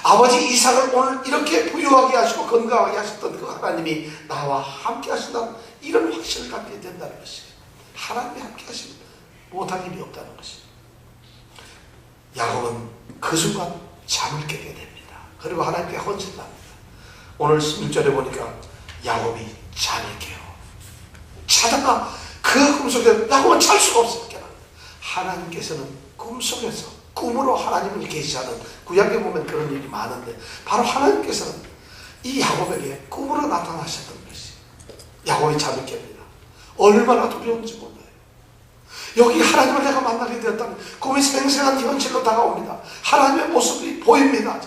아버지 이삭을 오늘 이렇게 부유하게 하시고 건강하게 하셨던 그 하나님이 나와 함께 하신다는 이런 확신을 갖게 된다는 것이에요. 하나님이 함께 하시면 못할 일이 없다는 것이에요. 야곱은 그 순간 잠을 깨게 됩니다. 그리고 하나님께 헌신합니다. 오늘 16절에 보니까 야곱이 잠을 깨요. 자다가 그 꿈속에 야곱은 잘 수가 없어요. 하나님께서는 꿈속에서 꿈으로 하나님을 계시하는 구약에 보면 그런 일이 많은데 바로 하나님께서는 이 야곱에게 꿈으로 나타나셨던 것이 야곱이 잠을 깹니다. 얼마나 두려운지 몰라요. 여기 하나님을 내가 만나게 되었다면 꿈이 생생한 현실로 다가옵니다. 하나님의 모습이 보입니다.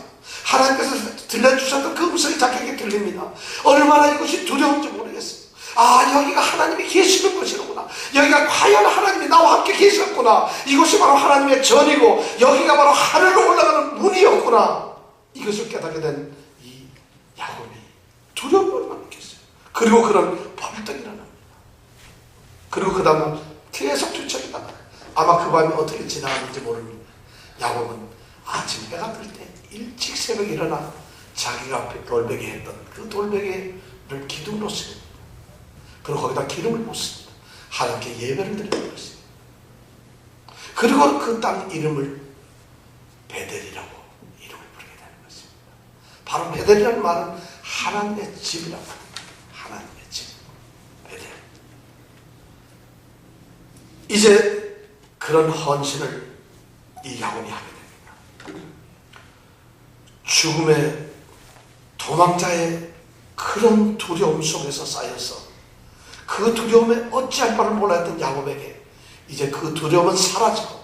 하나님께서 들려주셨던 그 음성이 자기에게 들립니다. 얼마나 이것이 두려운지 모르겠어요. 아, 여기가 하나님이 계시는 곳이로구나. 여기가 과연 하나님이 나와 함께 계셨구나. 이것이 바로 하나님의 전이고 여기가 바로 하늘로 올라가는 문이었구나. 이것을 깨닫게 된 이 야곱이 두려움을 얼마나 느꼈어요. 그리고 그런 벌떡 일어납니다. 그리고 그 다음날 계속 뒤척이다가 아마 그 밤이 어떻게 지나갔는지 모릅니다. 야곱은 아침 해가 뜰 때 일찍 새벽에 일어나 자기가 돌베개 했던 그 돌베개를 기둥으로 씁니다. 그리고 거기다 기름을 붓습니다. 하나님께 예배를 드리는 것입니다. 그리고 그 땅 이름을 베델이라고 이름을 부르게 되는 것입니다. 바로 베델이라는 말은 하나님의 집이라고 합니다. 하나님의 집, 베델. 이제 그런 헌신을 이 야곱이 하게 됩니다. 죽음의 도망자의 그런 두려움 속에서 쌓여서 그 두려움에 어찌할 바를 몰랐던 야곱에게 이제 그 두려움은 사라지고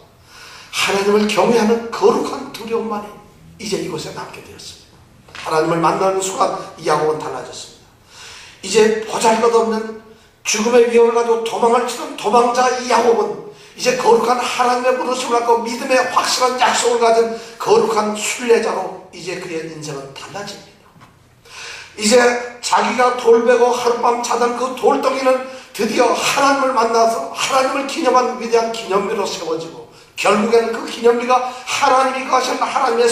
하나님을 경외하는 거룩한 두려움만이 이제 이곳에 남게 되었습니다. 하나님을 만나는 순간 이 야곱은 달라졌습니다. 이제 보잘것없는 죽음의 위험을 가지고 도망을 치던 도망자 이 야곱은 이제 거룩한 하나님의 부르심을 갖고 믿음의 확실한 약속을 가진 거룩한 순례자로 이제 그의 인생은 달라집니다. 이제 자기가 돌 베고 하룻밤 자던 그 돌덩이는 드디어 하나님을 만나서 하나님을 기념한 위대한 기념비로 세워지고, 결국에는 그 기념비가 하나님이 거하신 하나님의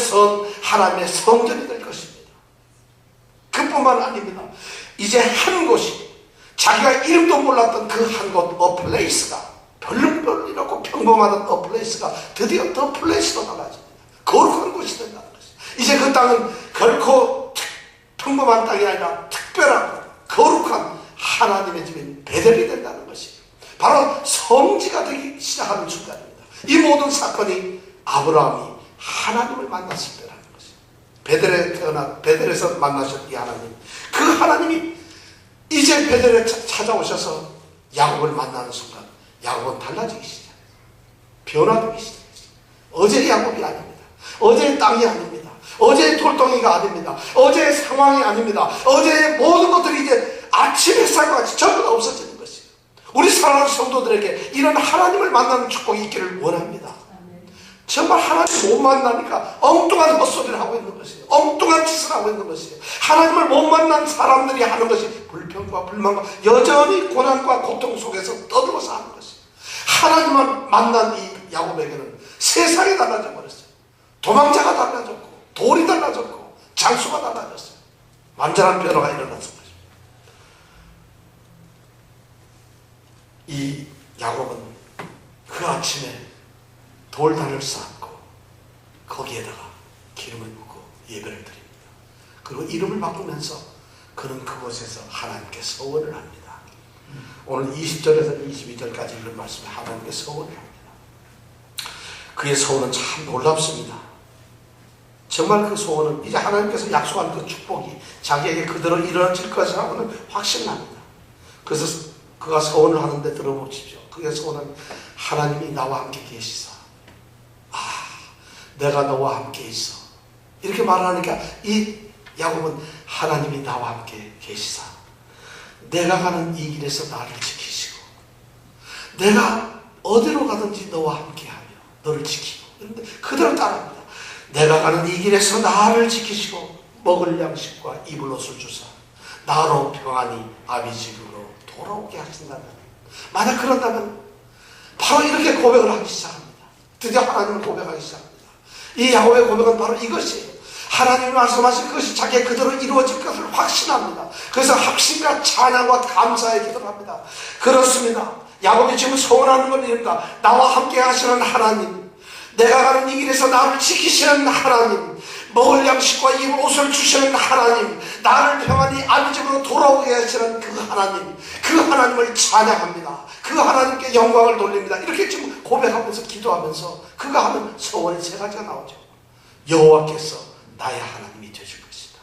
하나님의 성전이 될 것입니다. 그뿐만 아닙니다. 이제 한 곳이, 자기가 이름도 몰랐던 그 한 곳, a place가, 별로 평범하던 a place가 드디어 the place로 달라집니다. 거룩한 곳이 된다는 것이죠. 이제 그 땅은 결코 평범한 땅이 아니라 특별하고 거룩한 하나님의 집인 베델이 된다는 것이에요. 바로 성지가 되기 시작하는 순간입니다. 이 모든 사건이 아브라함이 하나님을 만났을 때라는 것이에요. 베델에서 만나신 이 하나님, 그 하나님이 이제 베델에 찾아오셔서 야곱을 만나는 순간 야곱은 달라지기 시작해요. 변화되기 시작했어요. 어제의 야곱이 아닙니다. 어제의 땅이 아닙니다. 어제의 돌덩이가 아닙니다. 어제의 상황이 아닙니다. 어제의 모든 것들이 이제 아침 햇살과 같이 전부 다 없어지는 것이에요. 우리 사랑하는 성도들에게 이런 하나님을 만나는 축복이 있기를 원합니다. 정말 하나님 못 만나니까 엉뚱한 헛소리를 하고 있는 것이에요. 엉뚱한 짓을 하고 있는 것이에요. 하나님을 못 만난 사람들이 하는 것이 불평과 불만과 여전히 고난과 고통 속에서 떠들어 사는 것이에요. 하나님을 만난 이 야곱에게는 세상이 달라져 버렸어요. 도망자가 달라졌고, 돌이 달라졌고, 장수가 달라졌어요. 완전한 변화가 일어났을 것입니다. 이 야곱은 그 아침에 돌단을 쌓고 거기에다가 기름을 붓고 예배를 드립니다. 그리고 이름을 바꾸면서 그는 그곳에서 하나님께 서원을 합니다. 오늘 20절에서 22절까지 읽은 말씀에 하나님께 서원을 합니다. 그의 소원은 참 놀랍습니다. 정말 그 소원은 이제 하나님께서 약속한 그 축복이 자기에게 그대로 이루어질 것이라고는 확신납니다. 그래서 그가 소원을 하는데 들어보십시오. 그의 소원은 하나님이 나와 함께 계시사, 내가 너와 함께 있어, 이렇게 말하니까 이 야곱은 하나님이 나와 함께 계시사, 내가 가는 이 길에서 나를 지키시고, 내가 어디로 가든지 너와 함께하며 너를 지키고, 그런데 그대로 따라합니다. 내가 가는 이 길에서 나를 지키시고 먹을 양식과 입을 옷을 주사 나로 평안히 아비 집으로 돌아오게 하신다면, 만약 그런다면 바로 이렇게 고백을 하기 시작합니다. 드디어 하나님을 고백하기 시작합니다. 이 야곱의 고백은 바로 이것이에요. 하나님이 말씀하신 그것이 자기의 그대로 이루어질 것을 확신합니다. 그래서 확신과 찬양과 감사의 기도를 합니다. 그렇습니다. 야곱이 지금 소원하는 건 이겁니다. 나와 함께 하시는 하나님, 내가 가는 이 길에서 나를 지키시는 하나님, 먹을 양식과 입을 옷을 주시는 하나님, 나를 평안히 아비 집으로 돌아오게 하시는 그 하나님, 그 하나님을 찬양합니다. 그 하나님께 영광을 돌립니다. 이렇게 지금 고백하면서 기도하면서 그가 하는 소원이 세 가지가 나오죠. 여호와께서 나의 하나님이 되실 것이다.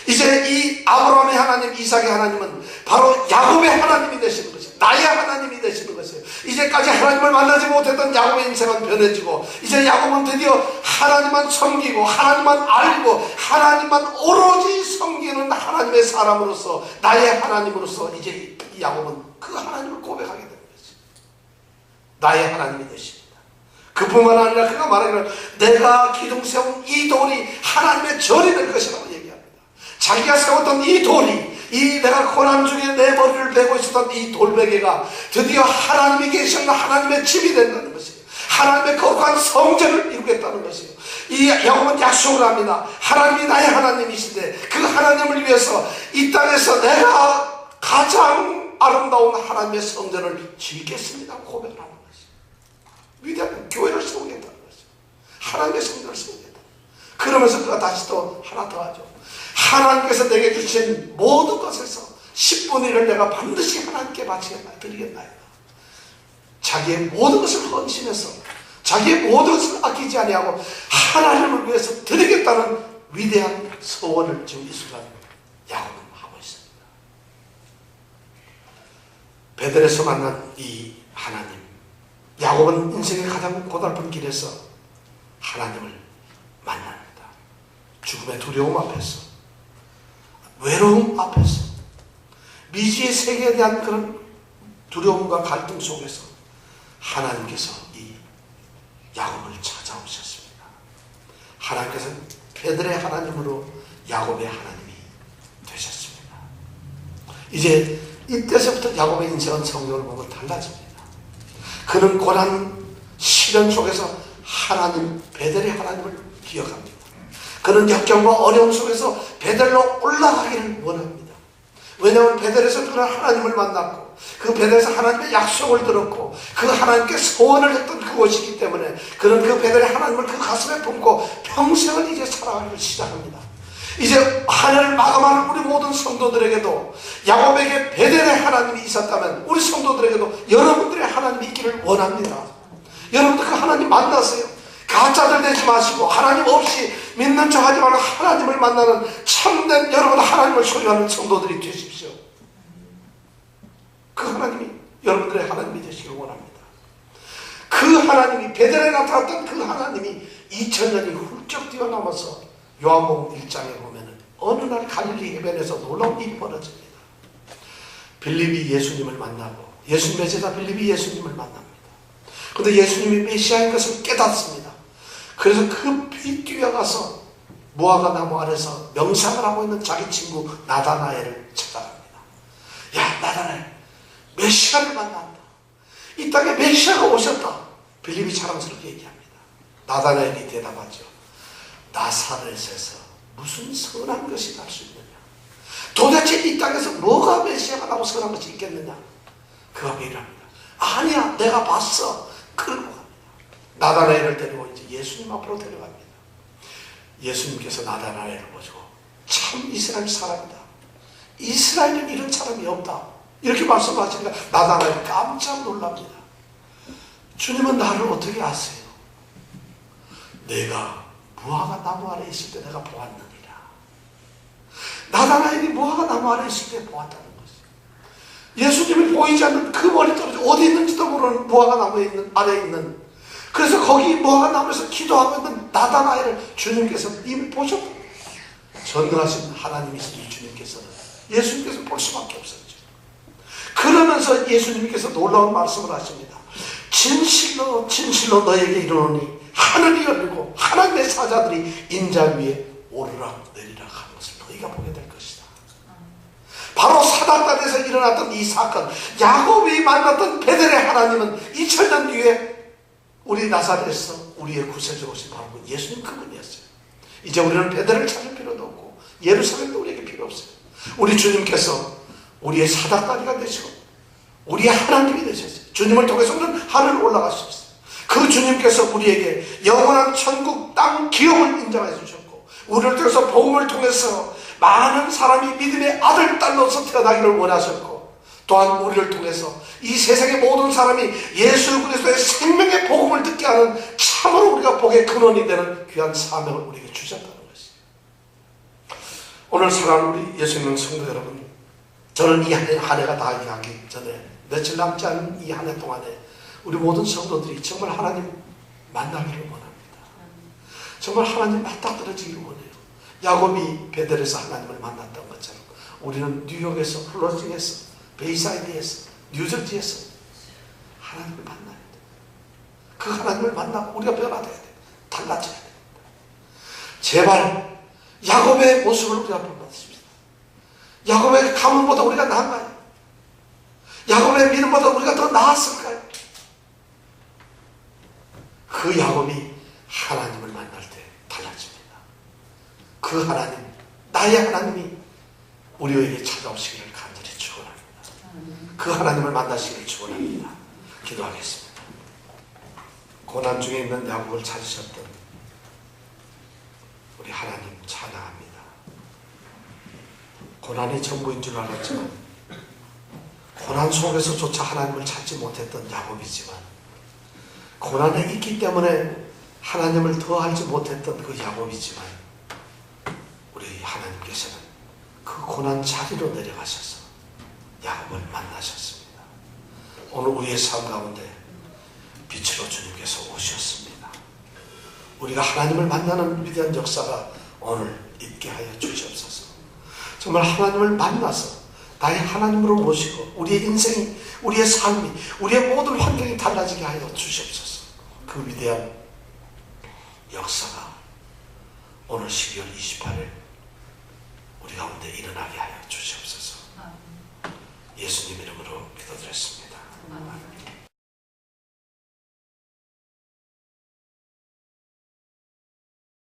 이제 이 아브라함의 하나님, 이삭의 하나님은 바로 야곱의 하나님이 되시는 것이에요. 나의 하나님이 되시는 것이에요. 이제까지 하나님을 만나지 못했던 야곱의 인생은 변해지고, 이제 야곱은 드디어 하나님만 섬기고 하나님만 알고 하나님만 오로지 섬기는 하나님의 사람으로서, 나의 하나님으로서 이제 이 야곱은 그 하나님을 고백하게 되는 것이죠. 나의 하나님이 되십니다. 그뿐만 아니라 그가 말하기를 내가 기둥 세운 이 돌이 하나님의 절이 될 것이라고 얘기합니다. 자기가 세웠던 이 돌이, 이 내가 고난 중에 내 머리를 베고 있었던 이 돌베개가 드디어 하나님이 계시는 하나님의 집이 된다는 것이에요. 하나님의 거룩한 성전을 이루겠다는 것이에요. 이 야곱은 약속을 합니다. 하나님이 나의 하나님이신데 그 하나님을 위해서 이 땅에서 내가 가장 아름다운 하나님의 성전을 짓겠습니다 고백을 하는 것이에요. 위대한 교회를 세우겠다는 것이에요. 하나님의 성전을 세우겠다. 그러면서 그가 다시 또 하나 더 하죠. 하나님께서 내게 주신 모든 것에서 10분의 1을 내가 반드시 하나님께 드리겠나이다. 자기의 모든 것을 헌신해서 자기의 모든 것을 아끼지 아니하고 하나님을 위해서 드리겠다는 위대한 소원을 지금 이 순간 야곱은 하고 있습니다. 베델에서 만난 이 하나님, 야곱은 인생의 가장 고달픈 길에서 하나님을 만납니다. 죽음의 두려움 앞에서, 외로움 앞에서, 미지의 세계에 대한 그런 두려움과 갈등 속에서 하나님께서 이 야곱을 찾아오셨습니다. 하나님께서 베델의 하나님으로 야곱의 하나님이 이제 이때서부터 야곱의 인생은 성경을 보면 달라집니다. 그는 고난 시련 속에서 하나님, 베델의 하나님을 기억합니다. 그는 역경과 어려움 속에서 베델로 올라가기를 원합니다. 왜냐하면 베델에서 그는 하나님을 만났고 그 베델에서 하나님의 약속을 들었고 그 하나님께 소원을 했던 그곳이기 때문에 그는 그 베델의 하나님을 그 가슴에 품고 평생을 이제 살아가기를 시작합니다. 이제 한 해를 마감하는 우리 모든 성도들에게도 야곱에게 베델의 하나님이 있었다면 우리 성도들에게도 여러분들의 하나님이 있기를 원합니다. 여러분들 그 하나님 만나세요. 가짜들 되지 마시고 하나님 없이 믿는 척 하지 말고 하나님을 만나는 참된 여러분 하나님을 소유하는 성도들이 되십시오. 그 하나님이 여러분들의 하나님이 되시길 원합니다. 그 하나님이 베델에 나타났던 그 하나님이 2000년이 훌쩍 뛰어넘어서 요한복음 1장에 보면은 어느 날 갈릴리 해변에서 놀라운 일이 벌어집니다. 빌립이 예수님을 만나고 예수님의 제자 빌립이 예수님을 만납니다. 그런데 예수님이 메시아인 것을 깨닫습니다. 그래서 급히 뛰어가서 무화과 나무 아래서 명상을 하고 있는 자기 친구 나다나엘을 찾아갑니다. 야, 나다나엘, 메시아를 만난다. 이 땅에 메시아가 오셨다. 빌립이 자랑스럽게 얘기합니다. 나다나엘이 대답하죠. 나사렛에서 무슨 선한 것이 날 수 있느냐? 도대체 이 땅에서 뭐가 메시아가 나고 선한 것이 있겠느냐? 그가 얘기합니다. 아니야, 내가 봤어. 끌고 갑니다. 나다나엘을 데리고 이제 예수님 앞으로 데려갑니다. 예수님께서 나다나엘을 보시고 참 이스라엘 사람이다. 이스라엘은 이런 사람이 없다. 이렇게 말씀하시니까 나다나엘이 깜짝 놀랍니다. 주님은 나를 어떻게 아세요? 내가 무화과 나무 아래 있을 때 내가 보았느니라. 나다나엘이 무화과 나무 아래 있을 때 보았다는 것이에요. 예수님이 보이지 않는 그 멀리 떨어져 어디 있는지도 모르는 무화과 나무에 있는 아래에 있는, 그래서 거기 무화과 나무에서 기도하고 있는 나다나엘을 주님께서 이미 보셨고 전능하신 하나님이신 이 주님께서는 예수님께서 볼 수밖에 없었죠. 그러면서 예수님께서 놀라운 말씀을 하십니다. 진실로 진실로 너에게 이르노니 하늘이 열리고 하나님의 사자들이 인자 위에 오르락 내리락 하는 것을 너희가 보게 될 것이다. 바로 사닥단에서 일어났던 이 사건, 야곱이 만났던 베델의 하나님은 2000년 뒤에 우리 나사렛에서 우리의 구세주로 오신 바로 예수님 그분이었어요. 이제 우리는 베델을 찾을 필요도 없고 예루살렘도 우리에게 필요 없어요. 우리 주님께서 우리의 사닥다리가 되시고 우리의 하나님이 되셨어요. 주님을 통해서 우리는 하늘을 올라갈 수 있어요. 그 주님께서 우리에게 영원한 천국 땅 기업을 인정해 주셨고 우리를 통해서 복음을 통해서 많은 사람이 믿음의 아들 딸로서 태어나기를 원하셨고 또한 우리를 통해서 이 세상의 모든 사람이 예수 그리스도의 생명의 복음을 듣게 하는 참으로 우리가 복의 근원이 되는 귀한 사명을 우리에게 주셨다는 것이에요. 오늘 사랑하는 우리 예수 믿는 성도 여러분, 저는 이 한 해가 다 가기 전에 며칠 남지 않은 이 한 해 동안에 우리 모든 성도들이 정말 하나님 만나기를 원합니다. 정말 하나님 맞닥뜨려지기를 원해요. 야곱이 베델에서 하나님을 만났던 것처럼 우리는 뉴욕에서, 플로리다에서, 베이사이드에서, 뉴저지에서 하나님을 만나야 돼요. 그 하나님을 만나고 우리가 변화돼야 돼요. 달라져야 됩니다. 제발 야곱의 모습을 우리가 본받습니다. 야곱의 가문보다 우리가 나은가요? 야곱의 믿음보다 우리가 더 나았을까요? 그 야곱이 하나님을 만날 때 달라집니다. 그 하나님, 나의 하나님이 우리에게 찾아오시기를 간절히 축원합니다. 그 하나님을 만나시기를 축원합니다. 기도하겠습니다. 고난 중에 있는 야곱을 찾으셨던 우리 하나님 찬양합니다. 고난이 전부인 줄 알았지만 고난 속에서조차 하나님을 찾지 못했던 야곱이지만 고난에 있기 때문에 하나님을 더 알지 못했던 그 야곱이지만 우리 하나님께서는 그 고난 자리로 내려가셔서 야곱을 만나셨습니다. 오늘 우리의 삶 가운데 빛으로 주님께서 오셨습니다. 우리가 하나님을 만나는 위대한 역사가 오늘 있게 하여 주시옵소서. 정말 하나님을 만나서 나의 하나님으로 모시고 우리의 인생이, 우리의 삶이, 우리의 모든 환경이 달라지게 하여 주시옵소서. 그 위대한 역사가 오늘 12월 28일 우리 가운데 일어나게 하여 주시옵소서. 예수님 이름으로 기도드렸습니다. 아멘.